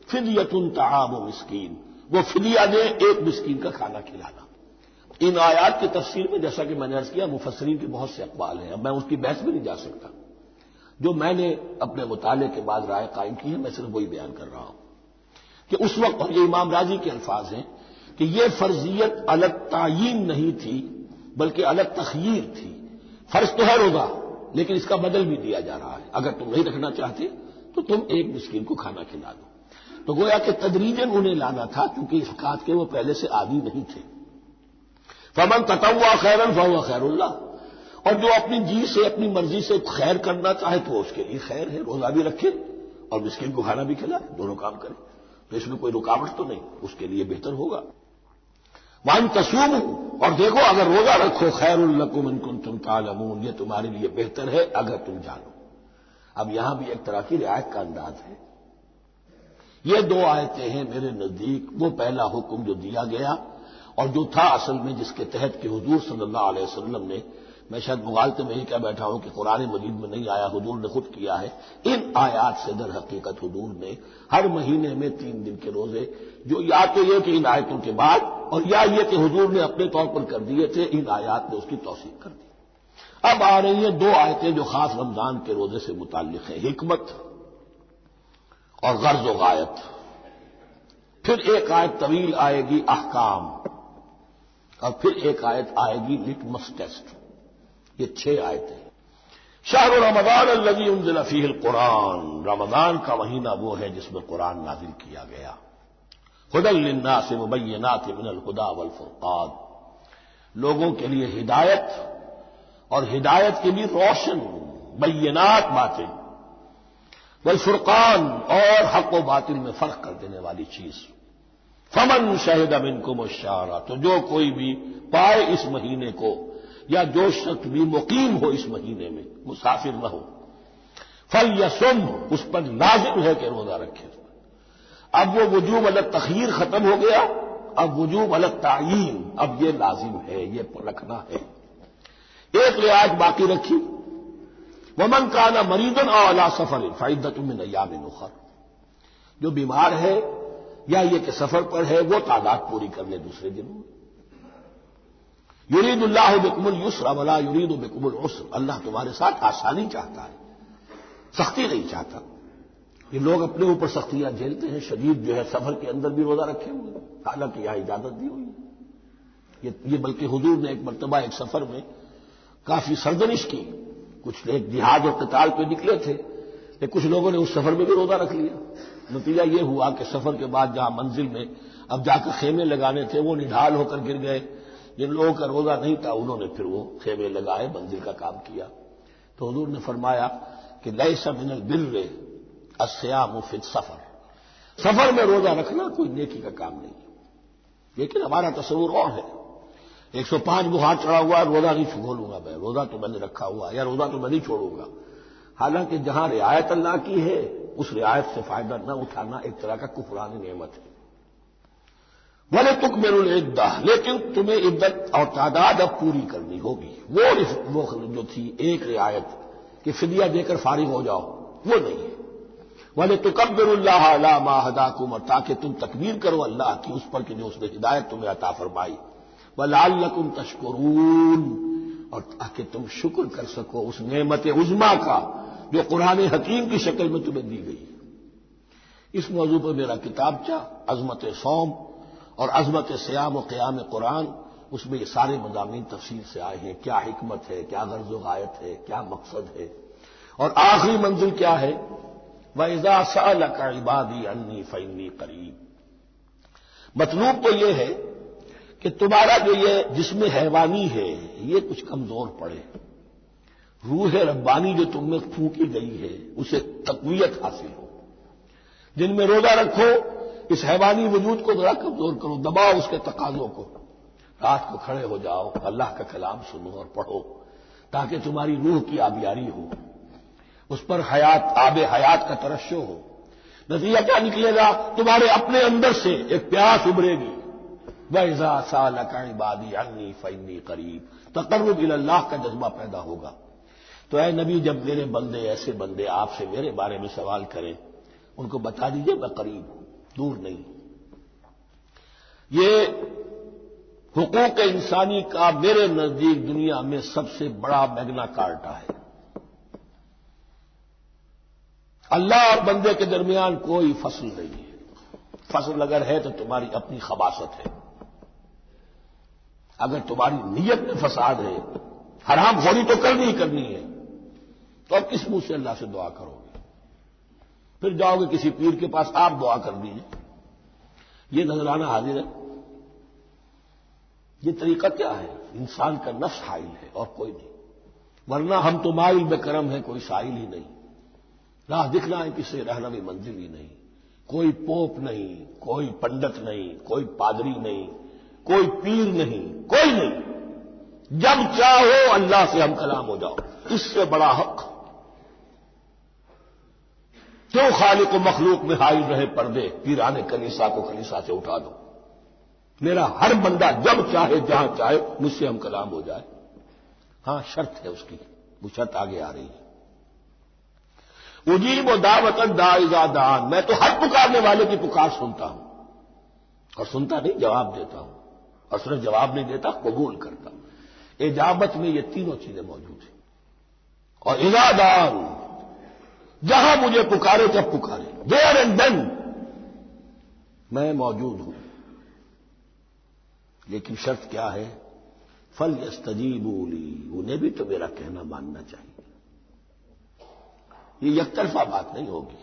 فدیۃ طعام مسکین، وہ فدیہ دے، ایک مسکین کا کھانا کھلانا۔ ان آیات کی تفسیر میں جیسا کہ میں نے عرض کیا مفسرین کے بہت سے اقوال ہیں، اب میں اس کی بحث بھی نہیں جا سکتا۔ جو میں نے اپنے مطالعے کے بعد رائے قائم کی ہے، میں صرف وہی بیان کر رہا ہوں کہ اس وقت، اور یہ امام راضی کے الفاظ ہیں کہ یہ فرضیت الگ تعیین نہیں تھی بلکہ الگ تخییر تھی۔ فرض تو ہے روزہ، لیکن اس کا بدل بھی دیا جا رہا ہے، اگر تم نہیں رکھنا چاہتے تو تم ایک مسکین کو کھانا کھلا دو۔ تو گویا کہ تدریجاً انہیں لانا تھا، کیونکہ اس بات کے وہ پہلے سے عادی نہیں تھے۔ فمن تطوع خیرا فهو خیر اللہ، اور جو اپنی جی سے، اپنی مرضی سے خیر کرنا چاہے تو اس کے لیے خیر ہے، روزہ بھی رکھے اور مسکین کو کھانا بھی کھلائے، دونوں کام کرے، تو اس میں کوئی رکاوٹ تو نہیں، اس کے لیے بہتر ہوگا۔ وان تصوموا، اور دیکھو اگر روزہ رکھو، خیر لکم ان کنتم تعلمون، یہ تمہارے لیے بہتر ہے اگر تم جانو۔ اب یہاں بھی ایک طرح کی رعایت کا انداز ہے۔ یہ 2 آیتیں ہیں میرے نزدیک، وہ پہلا حکم جو دیا گیا اور جو تھا اصل میں جس کے تحت کہ حضور صلی اللہ علیہ وسلم نے، میں شاید مغالطے میں ہی کہہ بیٹھا ہوں کہ قرآن مجید میں نہیں آیا، حضور نے خود کیا ہے۔ ان آیات سے در حقیقت حضور نے ہر مہینے میں 3 دن کے روزے، جو یا تو یہ کہ ان آیتوں کے بعد، اور یا یہ کہ حضور نے اپنے طور پر کر دیے تھے، ان آیات نے اس کی توثیق کر دی۔ اب آ رہی ہیں 2 آیتیں جو خاص رمضان کے روزے سے متعلق ہیں، حکمت اور غرض و غایت۔ پھر ایک آیت طویل آئے گی، احکام، اور پھر ایک آیت آئے گی لٹمس ٹیسٹ۔ یہ 6 آیتیں۔ شہر رمضان الذی انزل فیہ القرآن، رمضان کا مہینہ وہ ہے جس میں قرآن نازل کیا گیا۔ ھدی للناس مبینات من الھدی والفرقان، لوگوں کے لیے ہدایت، اور ہدایت کے بھی روشن بینات باتیں، والفرقان، اور حق و باطل میں فرق کر دینے والی چیز۔ فمن شہد منکم الشہر، تو جو کوئی بھی پائے اس مہینے کو، یا جو شخص بھی مقیم ہو اس مہینے میں، مسافر نہ ہو، فلیصم، اس پر لازم ہے کہ روزہ رکھے۔ اب وہ وجوب الگ تخییر ختم ہو گیا، اب وجوب الگ تعیین، اب یہ لازم ہے، یہ رکھنا ہے۔ ایک رعایت باقی رکھی، ومن کان مریضا او علی سفر فعدۃ من ایام اخر، جو بیمار ہے یا یہ کہ سفر پر ہے، وہ تعداد پوری کر لے دوسرے دنوں میں۔ یرید اللہ بکم الیسر ولا یرید بکم العسر، اللہ تمہارے ساتھ آسانی چاہتا ہے، سختی نہیں چاہتا۔ یہ لوگ اپنے اوپر سختیاں جھیلتے ہیں، شدید جو ہے سفر کے اندر بھی روزہ رکھے ہوئے، حالانکہ یہاں اجازت دی ہوئی ہے۔ یہ بلکہ حضور نے ایک مرتبہ ایک سفر میں کافی سرزنش کی، کچھ ایک جہاد اور قتال پہ نکلے تھے، لیکن کچھ لوگوں نے اس سفر میں بھی روزہ رکھ لیا۔ نتیجہ یہ ہوا کہ سفر کے بعد جہاں منزل میں اب جا کر خیمے لگانے تھے، وہ نڈھال ہو کر گر گئے۔ جن لوگوں کا روزہ نہیں تھا انہوں نے پھر وہ خیمے لگائے، منزل کا کام کیا۔ تو حضور نے فرمایا کہ لیس من البر الصیام فی السفر، سفر میں روزہ رکھنا کوئی نیکی کا کام نہیں ہے۔ لیکن ہمارا تصور اور ہے، 105 بخار چڑھا ہوا، روزہ نہیں چھوڑوں گا میں، روزہ تو میں نے رکھا ہوا، یا روزہ تو میں نہیں چھوڑوں گا۔ حالانکہ جہاں رعایت اللہ کی ہے، اس رعایت سے فائدہ نہ اٹھانا ایک طرح کا کفران نعمت ہے۔ وَلِتُكْمِلُوا الْعِدَّةَ، لیکن تمہیں عدت اور تعداد اب پوری کرنی ہوگی۔ وہ جو تھی ایک رعایت کہ فدیہ دے کر فارغ ہو جاؤ، وہ نہیں ہے۔ وَلِتُكَبِّرُوا اللَّهَ عَلَىٰ مَا هَدَاكُمْ، اور تاکہ تم تکبیر کرو اللہ کی اس پر کہ جو اس نے ہدایت تمہیں عطا فرمائی۔ وَلَعَلَّكُمْ تَشْكُرُونَ، اور تاکہ تم شکر کر سکو اس نعمت عظمیٰ کا جو قرآن حکیم کی شکل میں تمہیں دی گئی۔ اس موضوع پر میرا کتابچہ عظمت صوم اور عظمت صیام و قیام قرآن، اس میں یہ سارے مضامین تفصیل سے آئے ہیں، کیا حکمت ہے، کیا غرض و غایت ہے، کیا مقصد ہے، اور آخری منزل کیا ہے، وَإِذَا سَأَلَكَ عِبَادِي عَنِّي فَإِنِّي قَرِيبٌ۔ مطلوب تو یہ ہے کہ تمہارا جو یہ جسم حیوانی ہے یہ کچھ کمزور پڑے، روح ربانی جو تم میں پھونکی گئی ہے اسے تقویت حاصل ہو، دن میں روزہ رکھو، اس حیوانی وجود کو ذرا کمزور کرو، دباؤ اس کے تقاضوں کو، رات کو کھڑے ہو جاؤ، اللہ کا کلام سنو اور پڑھو تاکہ تمہاری روح کی آبیاری ہو، اس پر حیات، آب حیات کا ترشح ہو۔ نتیجہ کیا نکلے گا؟ تمہارے اپنے اندر سے ایک پیاس ابھرے گی، وَإِذَا سَأَلَكَ عِبَادِي عَنِّي فَإِنِّي قَرِيبٌ، تقرب الی اللہ کا جذبہ پیدا ہوگا۔ تو اے نبی، جب میرے بندے، ایسے بندے آپ سے میرے بارے میں سوال کریں، ان کو بتا دیجئے میں قریب ہوں، دور نہیں۔ یہ حقوق انسانی کا میرے نزدیک دنیا میں سب سے بڑا میگنا کارٹا ہے۔ اللہ اور بندے کے درمیان کوئی فصل نہیں ہے، فصل اگر ہے تو تمہاری اپنی خباثت ہے، اگر تمہاری نیت میں فساد ہے، حرام خوری تو کرنی ہی کرنی ہے، تو اب کس منہ سے اللہ سے دعا کرو گے؟ پھر جاؤ گے کسی پیر کے پاس، آپ دعا کر دیجیے، یہ نذرانہ حاضر ہے؟ یہ طریقہ کیا ہے؟ انسان کا نفس حائل ہے اور کوئی نہیں، ورنہ ہم تو مائل بے کرم ہے، کوئی سائل ہی نہیں، راہ دکھنا ہے کسی رہنمی منزل ہی نہیں، کوئی پوپ نہیں، کوئی پنڈت نہیں، کوئی پادری نہیں، کوئی پیر نہیں، کوئی نہیں، جب چاہو اللہ سے ہم کلام ہو جاؤ، اس سے بڑا حق کیوں خالق و مخلوق میں حائل رہے پردے، پیرانے کلیسا کو کلیسا سے اٹھا دو، میرا ہر بندہ جب چاہے جہاں چاہے مجھ سے ہم کلام ہو جائے۔ ہاں شرط ہے اس کی، وہ شرط آگے آ رہی ہے، اجیب دعوت الداعی اذا دعان، میں تو ہر پکارنے والے کی پکار سنتا ہوں، اور سنتا نہیں جواب دیتا ہوں، اور صرف جواب نہیں دیتا قبول کرتا ہوں۔ اجابت میں یہ تینوں چیزیں موجود ہیں، اور اذا دعان، جہاں مجھے پکارے جب پکارے، دیر اینڈ دین میں موجود ہوں، لیکن شرط کیا ہے؟ فَلْيَسْتَجِيبُوا لِي، انہیں بھی تو میرا کہنا ماننا چاہیے، یہ یک طرفہ بات نہیں ہوگی۔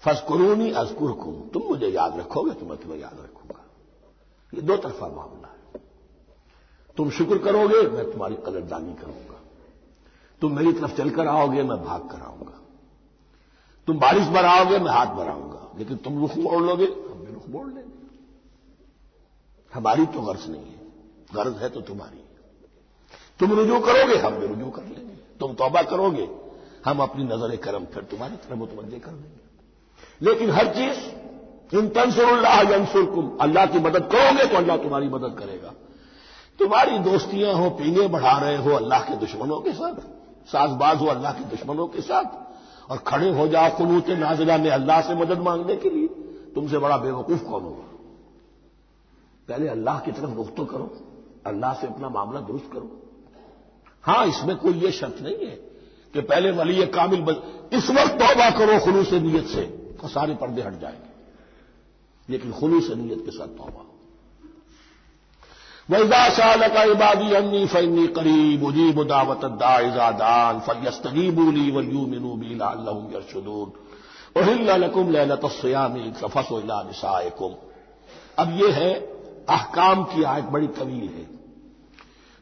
فَاذْكُرُونِي أَذْكُرْكُمْ، تم مجھے یاد رکھو گے تو میں تمہیں یاد رکھوں گا، یہ دو طرفہ معاملہ ہے، تم شکر کرو گے میں تمہاری قدردانی کروں گا، تم میری طرف چل کر آؤ گے میں بھاگ کر آؤں گا، تم بارش برآؤ گے میں ہاتھ بڑھاؤں گا، لیکن تم رخ موڑ لو گے ہم بھی رخ موڑ لیں گے، ہماری تو غرض نہیں ہے، غرض ہے تو تمہاری، تم رجوع کرو گے ہم بھی رجوع کر لیں گے، تم توبہ کرو گے ہم اپنی نظر کرم پھر تمہاری طرف متوجہ کر دیں گے، لیکن ہر چیز ان تنصروا اللہ ینصرکم، اللہ کی مدد کرو گے تو اللہ تمہاری مدد کرے گا۔ تمہاری دوستیاں ہو، پینے بڑھا رہے ہو اللہ کے دشمنوں کے ساتھ، ساز باز ہو اللہ کے دشمنوں کے ساتھ، اور کھڑے ہو جاؤ قنوت نازلہ میں اللہ سے مدد مانگنے کے لیے، تم سے بڑا بے وقوف کون ہوگا؟ پہلے اللہ کی طرف رخ تو کرو، اللہ سے اپنا معاملہ درست کرو۔ ہاں اس میں کوئی یہ شرط نہیں ہے کہ پہلے ولی کامل اس وقت توبہ کرو خلوص نیت سے تو سارے پردے ہٹ جائیں گے، لیکن خلوص نیت کے ساتھ توبہ۔ وَإِذَا سَأَلَكَ عِبَادِي عَنِّي فَإِنِّي قَرِيبٌ أُجِيبُ دَعْوَةَ الدَّاعِ إِذَا دَعَانِ فَلْيَسْتَجِيبُوا لِي وَلْيُؤْمِنُوا بِي لَعَلَّهُمْ يَرْشُدُونَ أُحِلَّ لَكُمْ لَيْلَةَ الصِّيَامِ الرَّفَثُ إِلَىٰ نِسَائِكُمْ۔ اب یہ ہے احکام کی آیت، بڑی طویل ہے،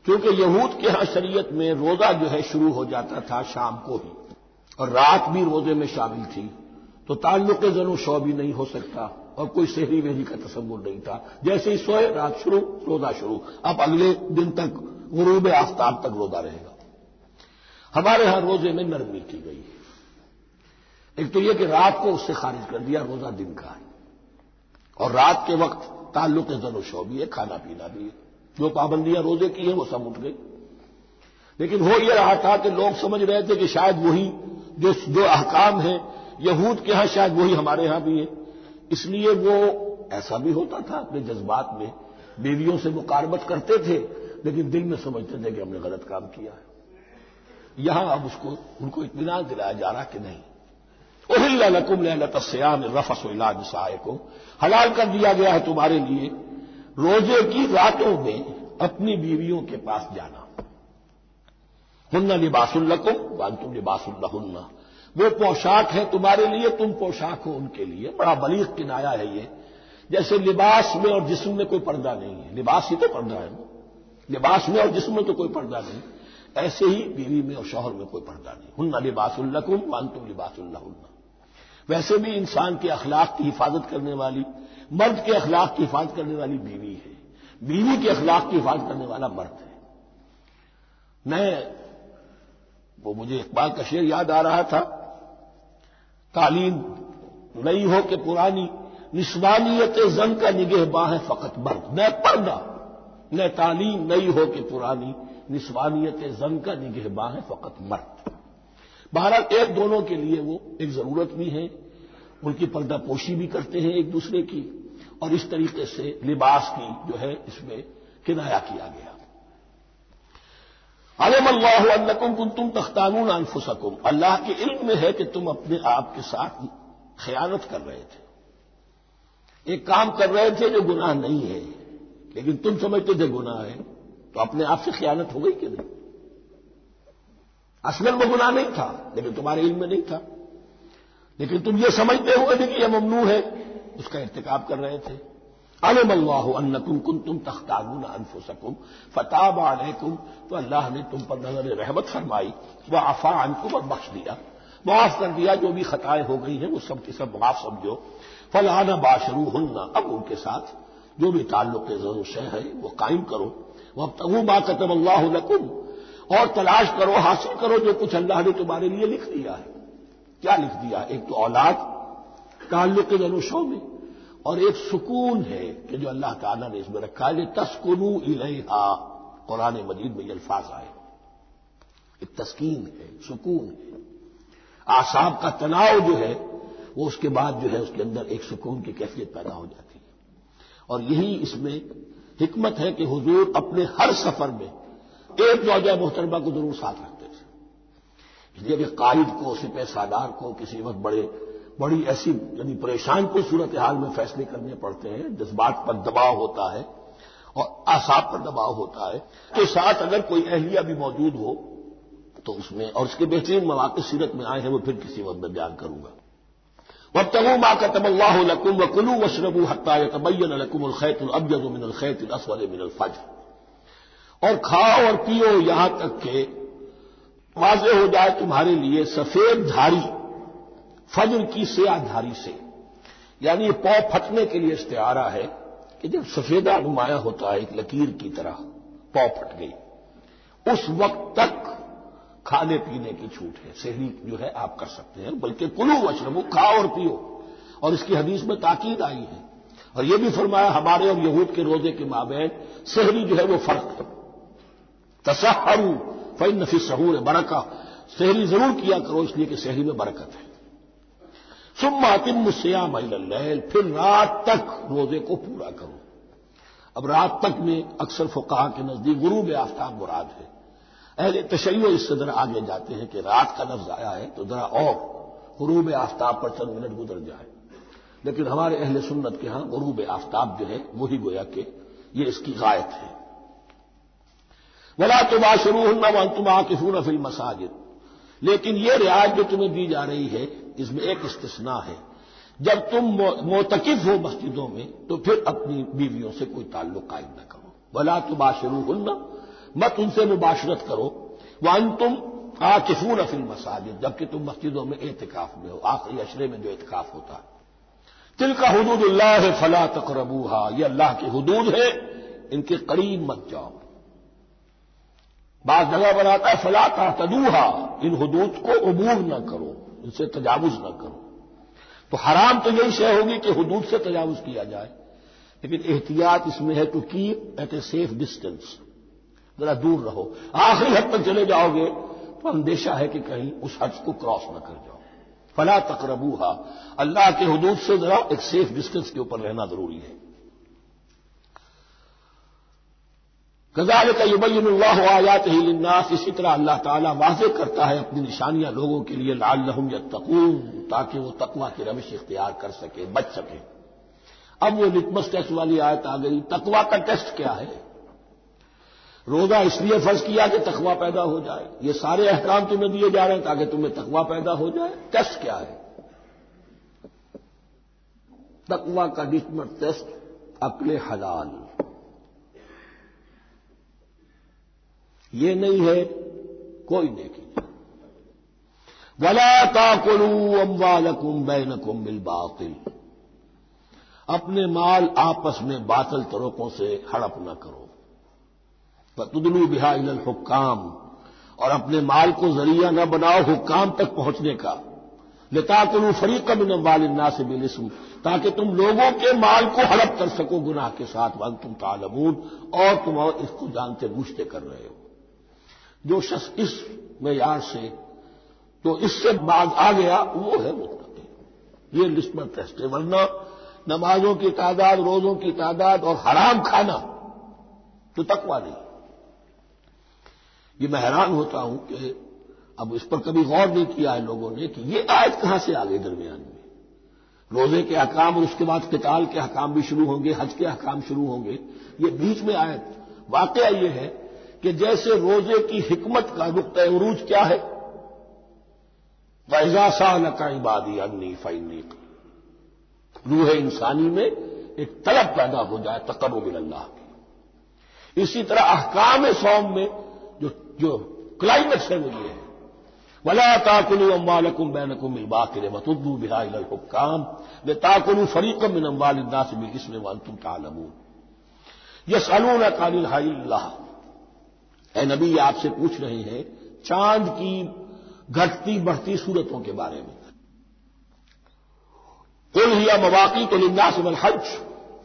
کیونکہ یہود کے ہاں شریعت میں روزہ جو ہے شروع ہو جاتا تھا شام کو ہی، اور رات بھی روزے میں شامل تھی، تو تعلق زن و شو بھی نہیں ہو سکتا، اور کوئی سحری وحری کا تصور نہیں تھا، جیسے ہی سوئے رات شروع روزہ شروع، اب اگلے دن تک غروب آفتاب تک روزہ رہے گا۔ ہمارے ہاں روزے میں نرمی کی گئی ہے، ایک تو یہ کہ رات کو اس سے خارج کر دیا، روزہ دن کا ہے، اور رات کے وقت تعلق زن و شو بھی ہے، کھانا پینا بھی ہے، جو پابندیاں روزے کی ہیں وہ سب اٹھ گئی، لیکن ہو یہ رہا تھا کہ لوگ سمجھ رہے تھے کہ شاید وہی جو احکام ہیں یہود کے ہاں شاید وہی ہمارے ہاں بھی ہیں، اس لیے وہ ایسا بھی ہوتا تھا اپنے جذبات میں بیویوں سے مقاربت کرتے تھے، لیکن دل میں سمجھتے تھے کہ ہم نے غلط کام کیا ہے۔ یہاں اب ان کو اطمینان دلایا جا رہا کہ نہیں، احل لکم لیلۃ الصیام الرفث الی نسائکم، حلال کر دیا گیا ہے تمہارے لیے روزے کی راتوں میں اپنی بیویوں کے پاس جانا. ہن لباس لکم وانتم لباس لہن، وہ پوشاک ہے تمہارے لیے، تم پوشاک ہو ان کے لیے. بڑا بلیغ کنایا ہے یہ. جیسے لباس میں اور جسم میں کوئی پردہ نہیں ہے، لباس ہی تو پردہ ہے، لباس میں اور جسم میں تو کوئی پردہ نہیں، ایسے ہی بیوی میں اور شوہر میں کوئی پردہ نہیں. ہن لباس لکم وانتم لباس لہن. ویسے بھی انسان کے اخلاق کی حفاظت کرنے والی، مرد کے اخلاق کی حفاظت کرنے والی بیوی ہے، بیوی کے اخلاق کی حفاظت کرنے والا مرد ہے. وہ مجھے اقبال کا شعر یاد آ رہا تھا، تعلیم نئی ہو کہ پرانی، نسوانیت زن کا نگہباں ہے فقط مرد. نہ پردہ نہ تعلیم نئی ہو کہ پرانی، نسوانیت زن کا نگہباں ہے فقط مرد. بہرحال ایک دونوں کے لیے وہ ایک ضرورت بھی ہے، ان کی پردہ پوشی بھی کرتے ہیں ایک دوسرے کی، اور اس طریقے سے لباس کی جو ہے اس میں کنایا کیا گیا. علم اللہ انکم کنتم تختانون انفسکم، اللہ کے علم میں ہے کہ تم اپنے آپ کے ساتھ خیانت کر رہے تھے، ایک کام کر رہے تھے جو گناہ نہیں ہے، لیکن تم سمجھتے تھے گناہ ہے، تو اپنے آپ سے خیانت ہو گئی کہ نہیں؟ اصل میں گناہ نہیں تھا لیکن تمہارے علم میں نہیں تھا، لیکن تم یہ سمجھتے ہوئے بھی کہ یہ ممنوع ہے، اس کا ارتکاب کر رہے تھے. علم اللہ انکم کنتم تختانون انفسکم فتاب علیکم، تو اللہ نے تم پر نظر رحمت فرمائی، وعفا عنکم، اور بخش دیا، معاف کر دیا. جو بھی خطائیں ہو گئی ہیں وہ سب کی سب معاف سمجھو. فالآن باشروہن، اب ان کے ساتھ جو بھی تعلق ضرور شے ہے وہ قائم کرو. وابتغوا ما کتب اللہ لکم، اور تلاش کرو، حاصل کرو جو کچھ اللہ نے تمہارے لیے لکھ دیا ہے. کیا لکھ دیا؟ ایک تو اولاد، تعلق ضرور میں، اور ایک سکون ہے کہ جو اللہ تعالیٰ نے اس میں رکھا ہے، تسکنوا الیہا. قرآن مجید میں یہ الفاظ آئے، ایک تسکین ہے، سکون ہے. اعصاب کا تناؤ جو ہے وہ اس کے بعد جو ہے اس کے اندر ایک سکون کی کیفیت پیدا ہو جاتی ہے. اور یہی اس میں حکمت ہے کہ حضور اپنے ہر سفر میں ایک زوجہ محترمہ کو ضرور ساتھ رکھتے تھے. اس لیے کہ قائد کو، سپہ سالار کو کسی وقت بڑی ایسی یعنی پریشان کو صورتحال میں فیصلے کرنے پڑتے ہیں، جذبات پر دباؤ ہوتا ہے اور اعصاب پر دباؤ ہوتا ہے، تو ساتھ اگر کوئی اہلیہ بھی موجود ہو تو اس میں، اور اس کے بہترین مواقع سیرت میں آئے ہیں، وہ پھر کسی وقت میں بیان کروں گا. وابتغوا ما كتب الله لكم وكلوا واشربوا حتى يتبين لكم الخيط الابيض من الخيط الاسود من الفجر، اور کھاؤ اور پیو یہاں تک کہ واضح ہو جائے تمہارے لیے سفید دھاری فجر کی سیاہ دھاری سے. یعنی یہ پاؤ پھٹنے کے لیے استعارہ ہے کہ جب سفیدہ نمایاں ہوتا ہے ایک لکیر کی طرح، پاؤ پھٹ گئی، اس وقت تک کھانے پینے کی چھوٹ ہے. سحری جو ہے آپ کر سکتے ہیں، بلکہ کلوا واشربوا، کھاؤ اور پیو. اور اس کی حدیث میں تاکید آئی ہے، اور یہ بھی فرمایا ہمارے اور یہود کے روزے کے مابین سحری جو ہے وہ فرق ہے. تسحروا فإن فی السحور برکہ، سحری ضرور کیا کرو اس لیے کہ سحری میں برکت ہے. ثم اتموا الصیام الی اللیل، پھر رات تک روزے کو پورا کرو. اب رات تک میں اکثر فقہا کے نزدیک غروب آفتاب مراد ہے. اہل تشیع اس سے ذرا آگے جاتے ہیں کہ رات کا لفظ آیا ہے تو ذرا اور غروب آفتاب پر چند منٹ گزر جائے، لیکن ہمارے اہل سنت کے ہاں غروب آفتاب جو ہے وہی گویا کہ یہ اس کی غایت ہے. ولا تباشروہن وانتم عاکفون فی المساجد، لیکن یہ رعایت جو تمہیں دی جا رہی ہے اس میں ایک استثناء ہے. جب تم معتکف ہو مسجدوں میں تو پھر اپنی بیویوں سے کوئی تعلق قائم نہ کرو. ولا تباشروہن، مت ان سے مباشرت کرو. وانتم عاکفون فی المساجد، جبکہ تم مسجدوں میں اعتکاف میں ہو، آخری عشرے میں جو اعتکاف ہوتا ہے. تلک حدود اللہ فلا تقربوها، یہ اللہ کی حدود ہے، ان کے قریب مت جاؤ. بعض جگہ پر آتا ہے فلا تعتدوها، ان حدود کو عبور نہ کرو، ان سے تجاوز نہ کرو. تو حرام تو یہی شے ہوگی کہ حدود سے تجاوز کیا جائے، لیکن احتیاط اس میں ہے تو keep at a safe distance, ذرا دور رہو. آخری حد تک چلے جاؤ گے تو اندیشہ ہے کہ کہیں اس حد کو کراس نہ کر جاؤ. فلا تقربوها، اللہ کے حدود سے ذرا ایک سیف ڈسٹینس کے اوپر رہنا ضروری ہے. کذالک یبین اللہ آیاتہ للناس، اسی طرح اللہ تعالیٰ واضح کرتا ہے اپنی نشانیاں لوگوں کے لیے، لعلہم یتقون، تاکہ وہ تقوی کی روش اختیار کر سکے، بچ سکے۔ اب وہ لٹمس ٹیسٹ والی آیت آ گئی، تقوی کا ٹیسٹ کیا ہے؟ روزہ اس لیے فرض کیا کہ تقوی پیدا ہو جائے، یہ سارے احکام تمہیں دیے جا رہے ہیں تاکہ تمہیں تقوی پیدا ہو جائے۔ ٹیسٹ کیا ہے؟ تقوی کا لٹمس ٹیسٹ عقل حلال، یہ نہیں ہے کوئی نیکی۔ وَلَا تَأْكُلُوا أَمْوَالَكُمْ بَيْنَكُمْ بِالْبَاطِلِ، اپنے مال آپس میں باطل طریقوں سے ہڑپ نہ کرو۔ فَتُدْلُوا بِهَا إِلَى الْحُكَّامِ، اور اپنے مال کو ذریعہ نہ بناؤ حکام تک پہنچنے کا، لِتَأْكُلُوا فَرِيقًا مِنْ أَمْوَالِ النَّاسِ بِالْإِثْمِ، تاکہ تم لوگوں کے مال کو ہڑپ کر سکو گناہ کے ساتھ، وَأَنْتُمْ تَعْلَمُونَ، اور تم اس کو جانتے بوجھتے کر رہے ہو۔ جو شخص اس معیار سے تو اس سے بعد آ گیا وہ ہے متقی۔ یہ لٹمس ٹیسٹ ہے، ورنہ نمازوں کی تعداد، روزوں کی تعداد اور حرام کھانا تو تقویٰ نہیں۔ یہ میں حیران ہوتا ہوں کہ اب اس پر کبھی غور نہیں کیا ہے لوگوں نے کہ یہ آیت کہاں سے آ گئی درمیان میں۔ روزے کے احکام اور اس کے بعد قتال کے احکام بھی شروع ہوں گے، حج کے احکام شروع ہوں گے، یہ بیچ میں آیت۔ واقعہ یہ ہے کہ جیسے روزے کی حکمت کا نقطہ عروج کیا ہے، وَإِذَا سَأَلَكَ عِبَادِي عَنِّي فَإِنِّي قَرِيبٌ، روح انسانی میں ایک طلب پیدا ہو جائے تقرب اللہ کی۔ اسی طرح احکام صوم میں جو کلائمیکس ہے وہ یہ ہے، وَلَا تَأْكُلُوا أَمْوَالَكُمْ بَيْنَكُمْ بِالْبَاطِلِ وَتُدْلُوا بِهَا إِلَى الْحُكَّامِ لِتَأْكُلُوا فَرِيقًا مِنْ أَمْوَالِ النَّاسِ بِالْإِثْمِ وَأَنْتُمْ تَعْلَمُونَ۔ يَسْأَلُونَكَ عَنِ الْأَهِلَّةِ، اے نبی آپ سے پوچھ رہے ہیں چاند کی گھٹتی بڑھتی صورتوں کے بارے میں۔ قُلْ هِيَ مَوَاقِيتُ لِلنَّاسِ وَالْحَجِّ،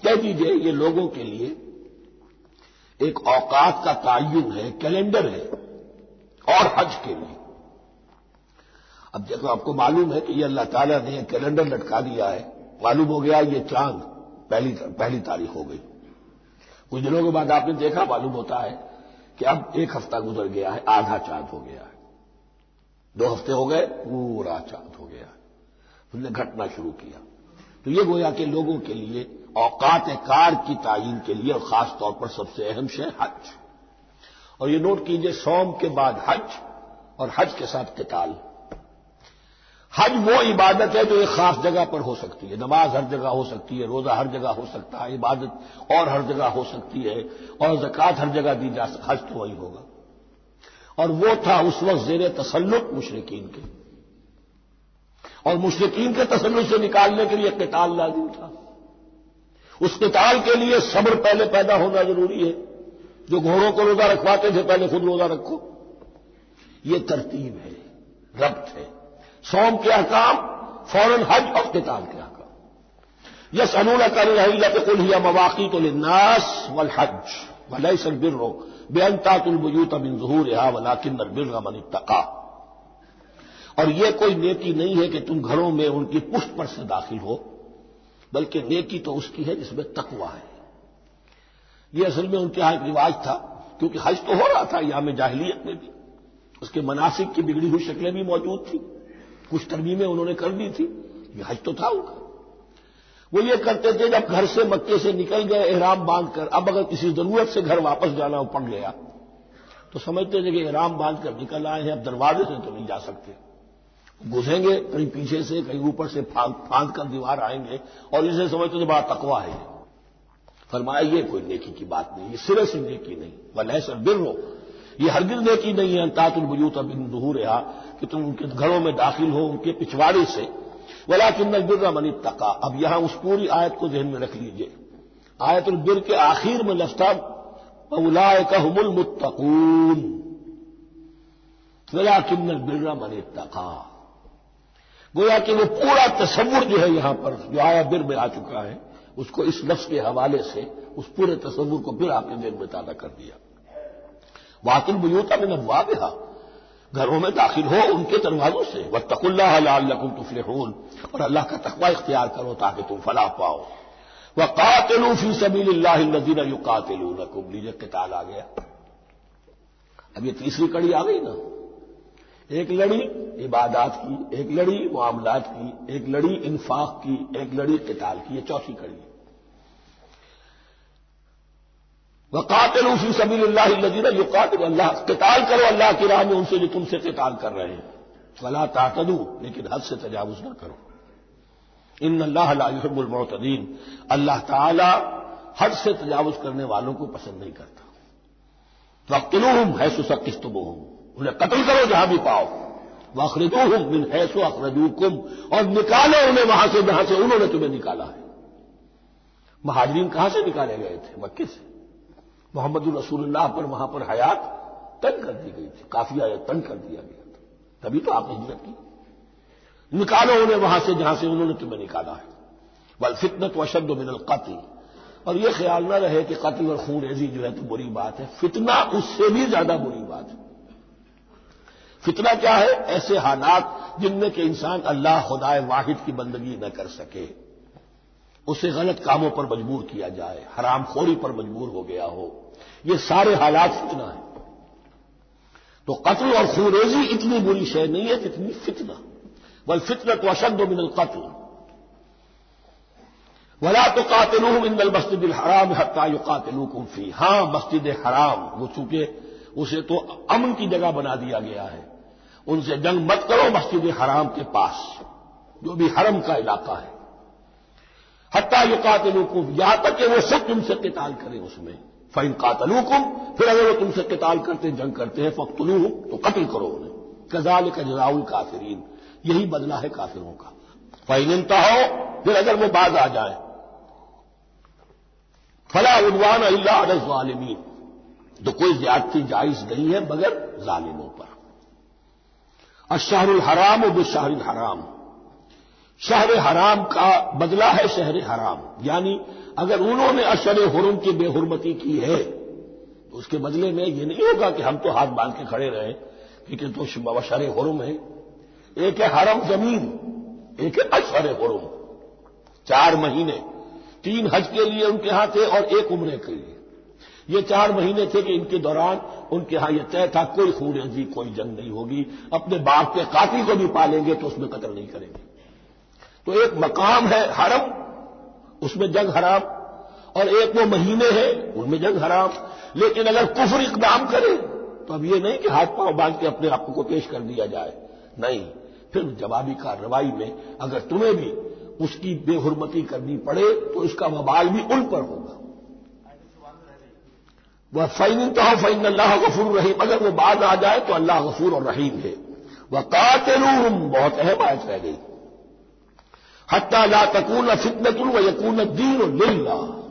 کہہ دیجئے یہ لوگوں کے لیے ایک اوقات کا تعین ہے، کیلنڈر ہے، اور حج کے لیے۔ اب دیکھو آپ کو معلوم ہے کہ یہ اللہ تعالیٰ نے کیلنڈر لٹکا دیا ہے، معلوم ہو گیا یہ چاند پہلی تاریخ ہو گئی۔ کچھ دنوں کے بعد آپ نے دیکھا معلوم ہوتا ہے کہ اب ایک ہفتہ گزر گیا ہے، آدھا چاند ہو گیا ہے، 2 ہفتے ہو گئے، پورا چاند ہو گیا ہے، پھر نے گھٹنا شروع کیا۔ تو یہ گویا کہ لوگوں کے لیے اوقات کار کی تعین کے لیے، اور خاص طور پر سب سے اہم شے حج۔ اور یہ نوٹ کیجئے، صوم کے بعد حج، اور حج کے ساتھ قتال۔ حج وہ عبادت ہے جو ایک خاص جگہ پر ہو سکتی ہے، نماز ہر جگہ ہو سکتی ہے، روزہ ہر جگہ ہو سکتا ہے، عبادت اور ہر جگہ ہو سکتی ہے، اور زکوٰۃ ہر جگہ دی جا سکتی ہے، حج تو وہی ہوگا۔ اور وہ تھا اس وقت زیر تسلط مشرکین کے، اور مشرکین کے تسلط سے نکالنے کے لیے قتال لازم تھا۔ اس قتال کے لیے صبر پہلے پیدا ہونا ضروری ہے۔ جو گھوڑوں کو روزہ رکھواتے تھے پہلے خود روزہ رکھو، یہ ترتیب ہے، ربط ہے۔ صوم کے احکام فوراً حج اور قتال کے احکام۔ یسألونک عن الأهلة قل هي مواقیت للناس والحج وليس البر بأن تأتوا البيوت من ظهورها ولكن البر من اتقى، اور یہ کوئی نیکی نہیں ہے کہ تم گھروں میں ان کی پشت پر سے داخل ہو، بلکہ نیکی تو اس کی ہے جس میں تقوی ہے۔ یہ اصل میں ان کے ہاں ایک رواج تھا، کیونکہ حج تو ہو رہا تھا ایام جاہلیت میں بھی، اس کے مناسک کی بگڑی ہوئی شکلیں بھی موجود تھیں، کچھ ترمیمیں انہوں نے کر دی تھی، یہ حج تو تھا ان کا۔ وہ یہ کرتے تھے جب گھر سے مکے سے نکل گئے احرام باندھ کر، اب اگر کسی ضرورت سے گھر واپس جانا پڑ گیا تو سمجھتے تھے کہ احرام باندھ کر نکل آئے ہیں، اب دروازے سے تو نہیں جا سکتے، گھسیں گے کہیں پیچھے سے، کہیں اوپر سے پھاند کر دیوار آئیں گے، اور اسے سمجھتے تھے بڑا تقویٰ ہے۔ فرمایا یہ کوئی نیکی کی بات نہیں، یہ سرے سے نیکی نہیں، ولیس البر، یہ ہرگز نیکی نہیں ہے ان تأتوا البیوت من ظہورها، کہ تم ان کے گھروں میں داخل ہو ان کے پچھواڑے سے، ولکن البر من اتقى۔ اب یہاں اس پوری آیت کو ذہن میں رکھ لیجئے، آیت البر کے آخر میں لفظ تھا اولئک هم المتقون، ولکن البر من اتقى۔ گویا کہ وہ پورا تصور جو ہے یہاں پر جو آیا بر میں آ چکا ہے، اس کو اس لفظ کے حوالے سے اس پورے تصور کو پھر آپ نے ذہن میں تازہ کر دیا۔ وَأْتُوا الْبُيُوتَ مِنْ أَبْوَابِهَا، گھروں میں داخل ہو ان کے دروازوں سے، وَاتَّقُوا اللَّهَ لَعَلَّكُمْ تُفْلِحُونَ، اور اللہ کا تقوی اختیار کرو تاکہ تم فلاح پاؤ۔ وَقَاتِلُوا فِي سَبِيلِ اللَّهِ الَّذِينَ يُقَاتِلُونَكُمْ. لیجیے قتال آ گیا. اب یہ تیسری کڑی آ گئی نا. ایک لڑی عبادات کی، ایک لڑی معاملات کی، ایک لڑی انفاق کی، ایک لڑی قتال کی. یہ چوتھی کڑی ہے. وَقَاتِلُوا فِي سَبِيلِ اللَّهِ الَّذِينَ يُقَاتِلُونَ. اللہ قتال کرو اللہ کی راہ میں ان سے جو تم سے قتال کر رہے ہیں. وَلَا تَعْتَدُوا، لیکن حد سے تجاوز نہ کرو. ان اللہ لا يحب المعتدین، اللہ تعالی حد سے تجاوز کرنے والوں کو پسند نہیں کرتا. وَاقْتُلُوهُمْ حَيْثُ ثَقِفْتُمُوهُمْ، انہیں قتل کرو جہاں بھی پاؤ. وَأَخْرِجُوهُمْ مِنْ حَيْثُ أَخْرَجُوكُمْ، اور نکالو انہیں وہاں سے جہاں سے انہوں نے تمہیں نکالا ہے. مہاجرین کہاں سے نکالے گئے تھے؟ مکے سے. محمد الرسول اللہ پر وہاں پر حیات تنگ کر دی گئی تھی، قافیہ تنگ کر دیا گیا تھا، تبھی تو آپ نے ہجرت کی. نکالو انہیں وہاں سے جہاں سے انہوں نے تمہیں نکالا ہے. والفتنة أشد من القتل، اور یہ خیال نہ رہے کہ قتل اور خون ریزی جو ہے تو بری بات ہے. فتنہ اس سے بھی زیادہ بری بات ہے. فتنہ کیا ہے؟ ایسے حالات جن میں کہ انسان اللہ خدائے واحد کی بندگی نہ کر سکے، اسے غلط کاموں پر مجبور کیا جائے، حرام خوری پر مجبور ہو گیا ہو. یہ سارے حالات فتنہ ہیں. تو قتل اور خون ریزی اتنی بری شے نہیں ہے جتنی فتنہ. والفتنة أشد من القتل. ولا تقاتلوهم عند المسجد الحرام حتى يقاتلوكم فيه. ہاں مسجد حرام وہ چونکہ اسے تو امن کی جگہ بنا دیا گیا ہے، ان سے جنگ مت کرو مسجد حرام کے پاس جو بھی حرم کا علاقہ ہے. حتى يقاتلوكم، یہاں تک کہ وہ سب تم سے قتال کریں اس میں. فإن قاتلوكم، پھر اگر وہ تم سے قتال کرتے جنگ کرتے ہیں، فاقتلوهم، تو قتل کرو انہیں. كذلك جزاء الكافرين، یہی بدلہ ہے کافروں کا. فإن انتهوا، پھر اگر وہ باز آ جائیں. فلا عدوان الا علی الظالمین، تو کوئی زیادتی جائز نہیں ہے مگر ظالموں پر. الشہر الحرام بالشہر الحرام، شہر حرام کا بدلہ ہے شہر حرام. یعنی اگر انہوں نے اشہر حرم کی بے حرمتی کی ہے تو اس کے بدلے میں یہ نہیں ہوگا کہ ہم تو ہاتھ باندھ کے کھڑے رہیں کیونکہ تو اشہر حرم ہے. ایک ہے حرم زمین، ایک ہے اشہر حرم. 4 مہینے، 3 حج کے لیے ان کے ہاں تھے اور 1 عمرے کے لیے. یہ 4 مہینے تھے کہ ان کے دوران ان کے ہاں یہ طے تھا کوئی خون ریزی، کوئی جنگ نہیں ہوگی. اپنے باپ کے قاتل کو بھی پالیں گے تو اس میں قتل نہیں کریں گے. تو ایک مقام ہے حرم، اس میں جنگ حرام، اور ایک وہ مہینے ہیں ان میں جنگ حرام. لیکن اگر کفر اقدام کرے تو اب یہ نہیں کہ ہاتھ پاؤں باندھ کے اپنے آپ کو پیش کر دیا جائے، نہیں. پھر جوابی کارروائی میں اگر تمہیں بھی اس کی بے حرمتی کرنی پڑے تو اس کا وبال بھی ان پر ہوگا. وَفَإِنِ انتَهَوْا فَإِنَّ اللَّهَ غَفُورٌ رَحِيمٌ، اگر وہ باز آ جائے تو اللہ غفور اور رحیم ہے. وَقَاتِلُوهُمْ، بہت اہم آیت رہ گئی. حَتَّى لَا تَكُونَ فِتْنَةٌ وَيَكُونَ الدِّينُ لِلَّهِ.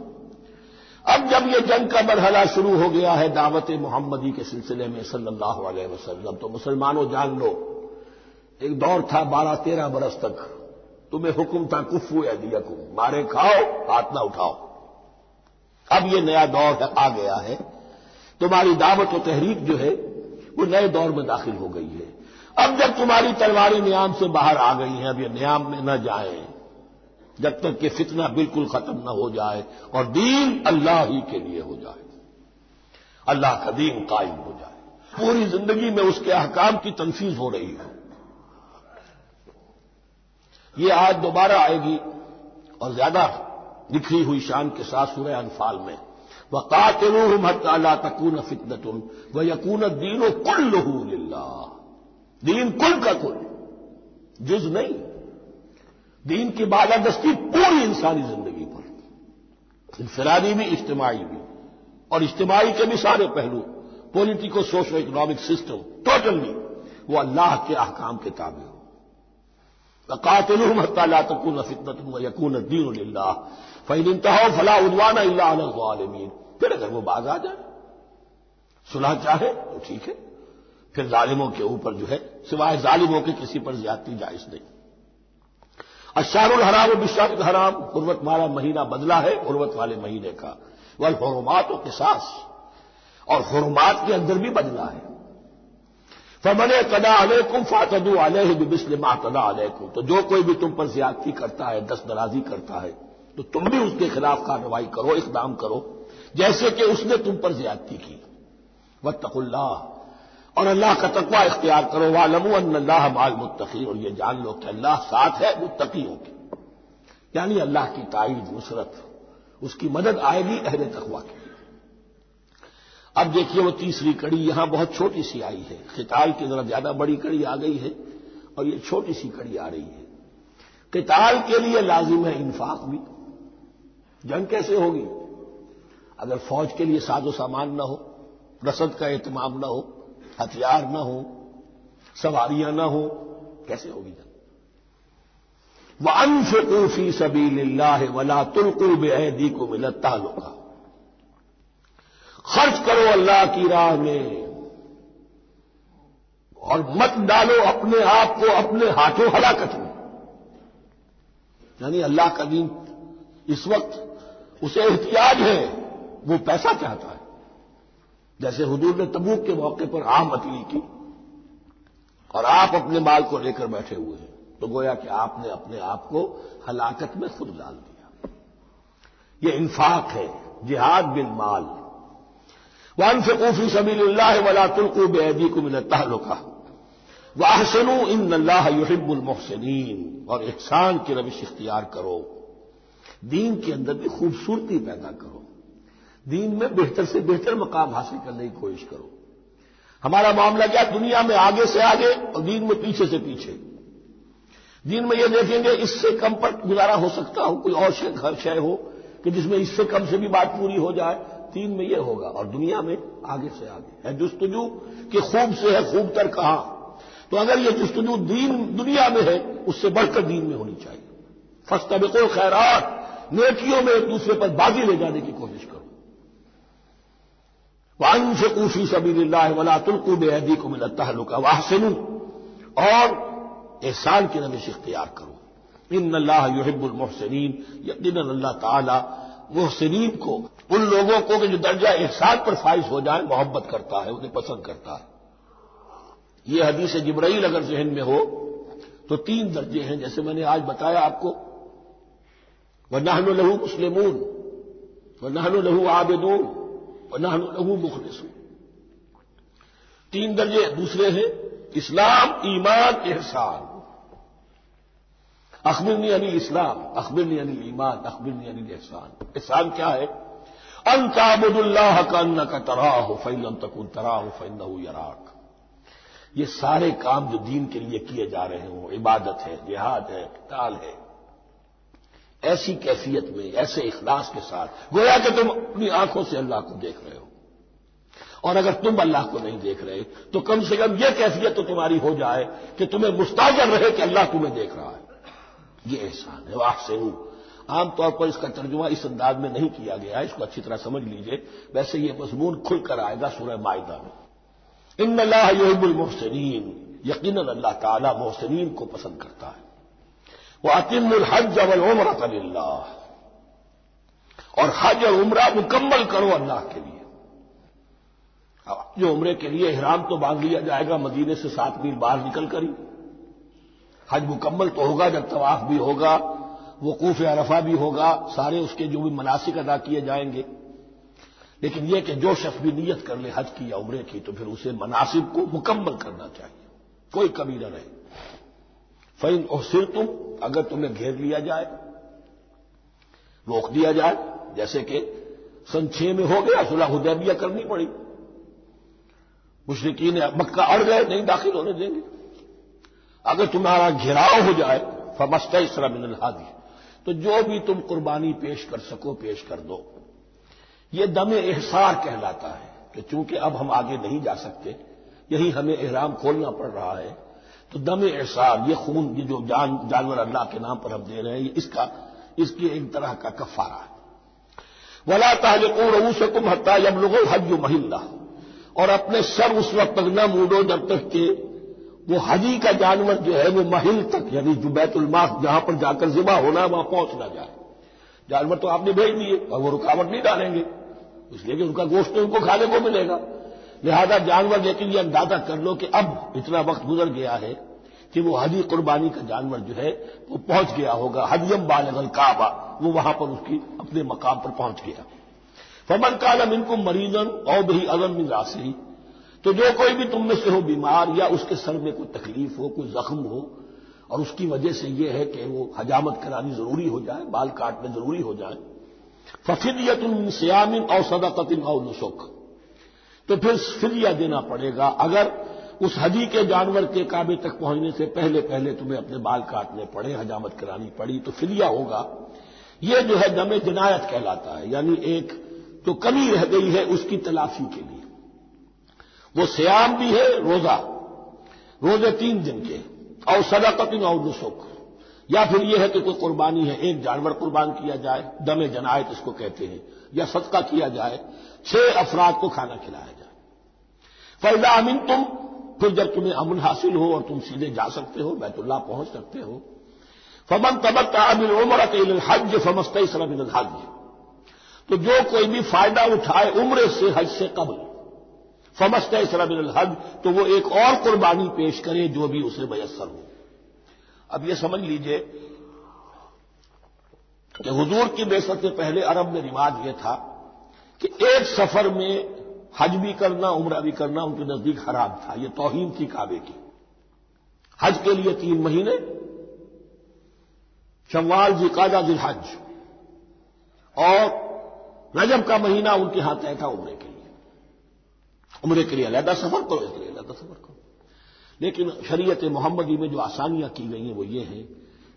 اب جب یہ جنگ کا مرحلہ شروع ہو گیا ہے دعوت محمدی کے سلسلے میں صلی اللہ علیہ وسلم، تو مسلمانوں جان لو ایک دور تھا 12-13 برس تک تمہیں حکم تھا کفو ایدیکم، مارے کھاؤ ہاتھ نہ اٹھاؤ. اب یہ نیا دور آ گیا ہے. تمہاری دعوت و تحریک جو ہے وہ نئے دور میں داخل ہو گئی ہے. اب جب تمہاری تلواریں نیام سے باہر آ گئی ہیں، اب یہ نیام میں نہ جائیں جب تک کہ فتنہ بالکل ختم نہ ہو جائے اور دین اللہ ہی کے لیے ہو جائے، اللہ کا دین قائم ہو جائے، پوری زندگی میں اس کے احکام کی تنفیذ ہو رہی ہو. یہ آج دوبارہ آئے گی اور زیادہ نکھری ہوئی شان کے ساتھ سورہ انفال میں. وَقَاتِلُوهُمْ حَتَّىٰ لَا تَكُونَ فِتْنَةٌ وَيَكُونَ الدِّينُ كُلُّهُ لِلَّهِ. دین کل کا کل، جز نہیں. دین کی بالادستی پوری انسانی زندگی پر، انفرادی بھی اجتماعی بھی، اور اجتماعی کے بھی سارے پہلو، politico socio economic system totally وہ اللہ کے احکام کے تابع ہو. وَقَاتِلُوهُمْ حَتَّىٰ لَا تَكُونَ فِتْنَةٌ وَيَكُونَ الدِّينُ لِلَّهِ فَإِنِ انتَهَوْا فَلَا عُدْوَانَ إِلَّا عَلَى الظَّالِمِينَ. پھر اگر وہ باز آ جائے، صلح چاہے تو ٹھیک ہے، پھر ظالموں کے اوپر جو ہے سوائے ظالموں کے کسی پر زیادتی جائز نہیں. الشہر الحرام بالشہر الحرام، حرمت والا مہینہ بدلہ ہے حرمت والے مہینے کا. والحرمات قصاص، اور حرمات کے اندر بھی بدلہ ہے. فمن اعتدى علیکم فاعتدوا علیہ بمثل ما اعتدى علیکم، تو جو کوئی بھی تم پر زیادتی کرتا ہے، دست درازی کرتا ہے، تو تم بھی اس کے خلاف کارروائی کرو، اقدام کرو جیسے کہ اس نے تم پر زیادتی کی۔ واتقوا اللہ، اور اللہ کا تقوی اختیار کرو۔ واعلموا ان اللہ مع المتقین، اور یہ جان لو کہ اللہ ساتھ ہے متقیوں کے، یعنی اللہ کی تائید، نصرت، اس کی مدد آئے گی اہل تقوی کے۔ اب دیکھیے وہ تیسری کڑی یہاں بہت چھوٹی سی آئی ہے، قتال کی ذرا زیادہ بڑی کڑی آ گئی ہے اور یہ چھوٹی سی کڑی آ رہی ہے۔ قتال کے لیے لازم ہے انفاق بھی۔ جنگ کیسے ہوگی اگر فوج کے لیے ساز و سامان نہ ہو، رسد کا اہتمام نہ ہو، ہتھیار نہ ہو، سواریاں نہ ہو، کیسے ہوگی جنگ؟ وَأَنفِقُوا فِي سَبِيلِ اللَّهِ وَلَا تُلْقُوا بِأَيْدِيكُمْ إِلَى التَّهْلُكَةِ، خرچ کرو اللہ کی راہ میں اور مت ڈالو اپنے آپ کو اپنے ہاتھوں ہلاکت میں۔ یعنی اللہ کا دین اس وقت اسے احتیاج ہے، وہ پیسہ چاہتا ہے، جیسے حضور نے تبوک کے موقع پر عام عطیہ کی اور آپ اپنے مال کو لے کر بیٹھے ہوئے ہیں، تو گویا کہ آپ نے اپنے آپ کو ہلاکت میں خود ڈال دیا۔ یہ انفاق ہے، جہاد بالمال۔ وَأَنفِقُوا فِي سَبِيلِ اللَّهِ وَلَا تُلْقُوا بِأَيْدِيكُمْ إِلَى التَّهْلُكَةِ وَأَحْسِنُوا إِنَّ اللَّهَ يُحِبُّ الْمُحْسِنِينَ، اور احسان کی روش اختیار کرو، دین کے اندر بھی خوبصورتی پیدا کرو، دین میں بہتر سے بہتر مقام حاصل کرنے کی کوشش کرو۔ ہمارا معاملہ کیا، دنیا میں آگے سے آگے اور دین میں پیچھے سے پیچھے۔ دین میں یہ دیکھیں گے اس سے کم پر گزارا ہو سکتا ہو، کوئی اور شے ہو کہ جس میں اس سے کم سے بھی بات پوری ہو جائے، دین میں یہ ہوگا، اور دنیا میں آگے سے آگے ہے جستجو کہ خوب سے ہے خوب تر کہاں۔ تو اگر یہ جستجو دنیا میں ہے، اس سے بڑھ کر دین میں ہونی چاہیے۔ فاستبقوا الخیرات، نیکیوں میں ایک دوسرے پر بازی لے جانے کی کوشش کرو۔ وَأَنفِقُوا فِي سَبِيلِ اللَّهِ وَلَا تُلْقُوا بِأَيْدِيكُمْ إِلَى التَّهْلُكَةِ وَأَحْسِنُوا، اور احسان کی روش اختیار کرو۔ ان اللہ یحب المحسنین، یقیناً اللہ تعالی محسنین کو، ان لوگوں کو کہ جو درجہ احسان پر فائز ہو جائیں، محبت کرتا ہے، انہیں پسند کرتا ہے۔ یہ حدیث جبرائیل اگر ذہن میں ہو تو 3 درجے ہیں، جیسے میں نے آج بتایا آپ کو، وَنَحْنُ لَهُ مُسْلِمُونَ وَنَحْنُ لَهُ عَابِدُونَ وَنَحْنُ لَهُ مُخْلِصُونَ۔ 3 درجے دوسرے ہیں، اسلام، ایمان، احسان۔ اخبرنی عن الاسلام، اخبرنی عن الایمان، اخبرنی عن الاحسان۔ احسان کیا ہے؟ ان تعبد اللہ کانک تراہ فإن لم تکن تراہ فإنہ یراک۔ یہ سارے کام جو دین کے لیے کیے جا رہے ہوں، عبادت ہے، جہاد ہے، قتال ہے، ایسی کیفیت میں، ایسے اخلاص کے ساتھ، گویا کہ تم اپنی آنکھوں سے اللہ کو دیکھ رہے ہو، اور اگر تم اللہ کو نہیں دیکھ رہے تو کم سے کم یہ کیفیت تو تمہاری ہو جائے کہ تمہیں مستعجل رہے کہ اللہ تمہیں دیکھ رہا ہے۔ یہ احسان ہے۔ وَأَحْسِنُوا، عام طور پر اس کا ترجمہ اس انداز میں نہیں کیا گیا ہے، اس کو اچھی طرح سمجھ لیجئے، ویسے یہ مضمون کھل کر آئے گا سورہ مائدہ میں۔ ان اللہ یحب المحسنین، یقیناً اللہ تعالی محسنین کو پسند کرتا ہے۔ وَأَتِمُّوا الْحَجَّ وَالْعُمْرَةَ لِلَّهِ، اور حج اور عمرہ مکمل کرو اللہ کے لیے۔ جو عمرے کے لیے احرام تو باندھ لیا جائے گا مدینے سے 7 میل باہر نکل کر ہی، حج مکمل تو ہوگا جب طواف بھی ہوگا، وقوف عرفہ بھی ہوگا، سارے اس کے جو بھی مناسک ادا کیے جائیں گے۔ لیکن یہ کہ جو شخص بھی نیت کر لے حج کی یا عمرے کی تو پھر اسے مناسب کو مکمل کرنا چاہیے، کوئی کمی نہ رہے۔ فَإِنْ أُحْصِرْتُمْ، اگر تمہیں گھیر لیا جائے، روک دیا جائے، جیسے کہ سن 6 میں ہو گیا، صلح حدیبیہ کرنی پڑی، مشرکین مکہ اڑ گئے، نہیں داخل ہونے دیں گے۔ اگر تمہارا گھیراؤ ہو جائے فَمَسْتَيْسَرَ مِنَ الْهَدْيِ، تو جو بھی تم قربانی پیش کر سکو پیش کر دو۔ یہ دم احصار کہلاتا ہے کہ چونکہ اب ہم آگے نہیں جا سکتے، یہی ہمیں احرام کھولنا پڑ رہا ہے، تو دم احصار، یہ خون، یہ جو جانور اللہ کے نام پر ہم دے رہے ہیں، یہ اس کی ایک طرح کا کفارہ ہے۔ وَلَا تَحْلِقُوا رُؤُوسَكُمْ حَتَّىٰ يَبْلُغَ الْحَجُّ مَحِلَّهُ، اور اپنے سر اس وقت تک نہ موڑو جب تک کہ وہ حجی کا جانور جو ہے وہ محل تک، یعنی جو بیت الماق جہاں پر جا کر ذبح ہونا ہے وہاں پہنچ نہ جائے۔ جانور تو آپ نے بھیج دیے اور وہ رکاوٹ نہیں ڈالیں گے، اس لیے کہ ان کا گوشت تو ان کو کھانے کو ملے گا، لہذا جانور لیکن یہ اندازہ کر لو کہ اب اتنا وقت گزر گیا ہے کہ وہ حجی قربانی کا جانور جو ہے وہ پہنچ گیا ہوگا، حدیم بالغ الکعبہ، وہ وہاں پر اس کی اپنے مقام پر پہنچ گیا۔ فمن کان منکم مریضا او بہ اذى من راسہ، تو جو کوئی بھی تم میں سے ہو بیمار یا اس کے سر میں کوئی تکلیف ہو، کوئی زخم ہو، اور اس کی وجہ سے یہ ہے کہ وہ حجامت کرانی ضروری ہو جائے، بال کاٹنے ضروری ہو جائے، ففدیۃ من صیام او صدقۃ او نسک، تو پھر فدیہ دینا پڑے گا اگر اس حجی کے جانور کے کعبے تک پہنچنے سے پہلے پہلے تمہیں اپنے بال کاٹنے پڑے، حجامت کرانی پڑی تو فدیہ ہوگا۔ یہ جو ہے دم جنایت کہلاتا ہے، یعنی ایک جو کمی رہ گئی ہے اس کی تلافی کے لیے۔ وہ صیام بھی ہے، روزے 3 دن کے، اور صدقۃ او نسک، یا پھر یہ ہے کہ کوئی قربانی ہے، ایک جانور قربان کیا جائے، دم جنایت اس کو کہتے ہیں، یا صدقہ کیا جائے، 6 افراد کو کھانا کھلایا جائے۔ فَإِذَا أَمِنْتُمْ، پھر جب تمہیں امن حاصل ہو اور تم سیدھے جا سکتے ہو، بیت اللہ پہنچ سکتے ہو، فَمَن تَمَتَّعَ بِالْعُمْرَةِ إِلَى الْحَجِّ فَمَا اسْتَيْسَرَ مِنَ الْحَجِّ، تو جو کوئی بھی فائدہ اٹھائے عمرے سے حج سے قبل، فَمَا اسْتَيْسَرَ مِنَ الْحَجِّ، تو وہ ایک اور قربانی پیش کرے جو بھی اسے میسر ہو۔ اب یہ سمجھ لیجئے کہ حضور کی بعثت سے پہلے عرب میں رواج یہ تھا کہ ایک سفر میں حج بھی کرنا، عمرہ بھی کرنا ان کے نزدیک حرام تھا، یہ توہین تھی کعبے کی۔ حج کے لیے 3 مہینے، شوال، ذوالقعدہ، ذی الحج، اور رجب کا مہینہ ان کے ہاں طے تھا عمرے کے لیے۔ عمرے کے لیے علیحدہ سفر کرو، اس کے لیے علیحدہ سفر کرو۔ لیکن شریعت محمدی میں جو آسانیاں کی گئی ہیں وہ یہ ہیں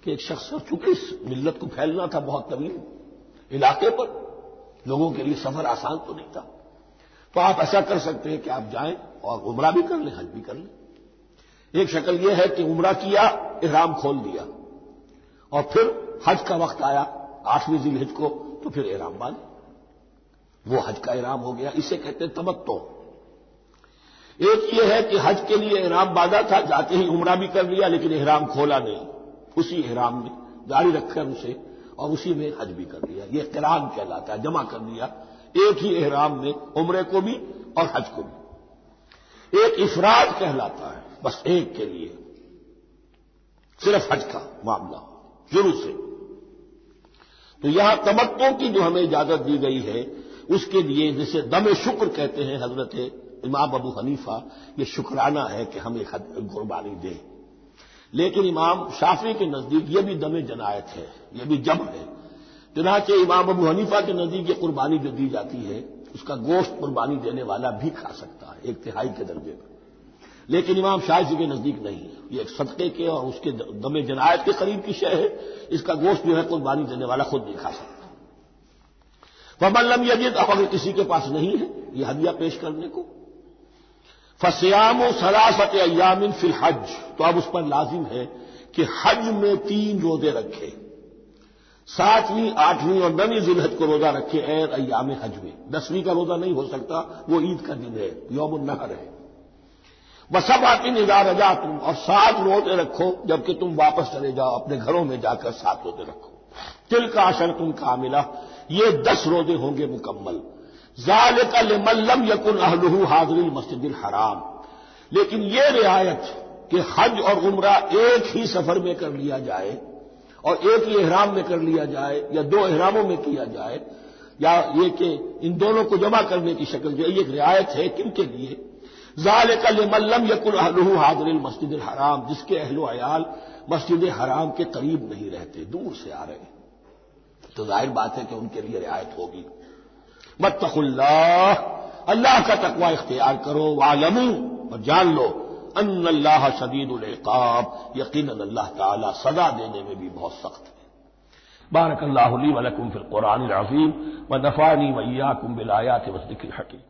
کہ ایک شخص، چونکہ اس ملت کو پھیلنا تھا بہت طویل علاقے پر، لوگوں کے لیے سفر آسان تو نہیں تھا، تو آپ ایسا کر سکتے ہیں کہ آپ جائیں اور عمرہ بھی کر لیں، حج بھی کر لیں۔ ایک شکل یہ ہے کہ عمرہ کیا، احرام کھول دیا، اور پھر حج کا وقت آیا 8ویں ذی الحج کو تو پھر احرام باندھے، وہ حج کا احرام ہو گیا، اسے کہتے ہیں تمتع۔ ایک یہ ہے کہ حج کے لیے احرام باندھا تھا، جاتے ہی عمرہ بھی کر لیا لیکن احرام کھولا نہیں، اسی احرام میں جاری رکھ کر اسے اور اسی میں حج بھی کر لیا، یہ قران کہلاتا ہے، جمع کر لیا ایک ہی احرام میں عمرے کو بھی اور حج کو بھی۔ ایک افراد کہلاتا ہے، بس ایک کے لیے صرف حج کا معاملہ شروع سے۔ تو یہاں تمتع کی جو ہمیں اجازت دی گئی ہے اس کے لیے، جسے دم شکر کہتے ہیں حضرت امام ابو حنیفہ، یہ شکرانہ ہے کہ ہم ایک قربانی دیں۔ لیکن امام شافعی کے نزدیک یہ بھی دم جنایت ہے، یہ بھی جبر ہے۔ چنانچہ امام ابو حنیفہ کے نزدیک یہ قربانی جو دی جاتی ہے اس کا گوشت قربانی دینے والا بھی کھا سکتا ہے 1/3 کے درجے پر، لیکن امام شافعی کے نزدیک نہیں ہے، یہ ایک صدقے کے اور اس کے دم جنایت کے قریب کی شے ہے، اس کا گوشت جو ہے قربانی دینے والا خود نہیں کھا سکتا۔ فمن لم یجد، اب اگر کسی کے پاس نہیں ہے یہ ہدیہ پیش کرنے کو، فصیام 3 ایام فی الحج، تو اب اس پر لازم ہے کہ حج میں 3 روزے رکھے، 7ویں، 8ویں اور 9ویں ذی الحج کو روزہ رکھے غیر ایام حج میں۔ 10ویں کا روزہ نہیں ہو سکتا، وہ عید کا دن ہے، یوم النحر ہے۔ وسبعۃ اذا رجعتم، اور 7 روزے رکھو جبکہ تم واپس چلے جاؤ اپنے گھروں میں جا کر 7 روزے رکھو۔ تلک عشرۃ کاملہ، یہ 10 روزے ہوں گے مکمل۔ ذالک لمن لم یکن اہلہ حاضر المسجد الحرام، لیکن یہ رعایت کہ حج اور عمرہ ایک ہی سفر میں کر لیا جائے اور ایک ہی احرام میں کر لیا جائے یا 2 احراموں میں کیا جائے، یا یہ کہ ان دونوں کو جمع کرنے کی شکل جو ہے، یہ ایک رعایت ہے کن کے لیے؟ ذالک لمن لم یکن اہلہ حاضر المسجد الحرام، جس کے اہل و عیال مسجد حرام کے قریب نہیں رہتے، دور سے آ رہے ہیں، تو ظاہر بات ہے کہ ان کے لیے رعایت ہوگی۔ واتقوا اللہ، اللہ کا تقوی اختیار کرو، وعلموا، اور جان لو، ان اللہ شدید العقاب، یقیناً اللہ تعالی سزا دینے میں بھی بہت سخت ہے۔ بارک اللہ لی ولکم فی القرآن العظیم ونفعنی وإیاکم بالآیات والذکر الحکیم۔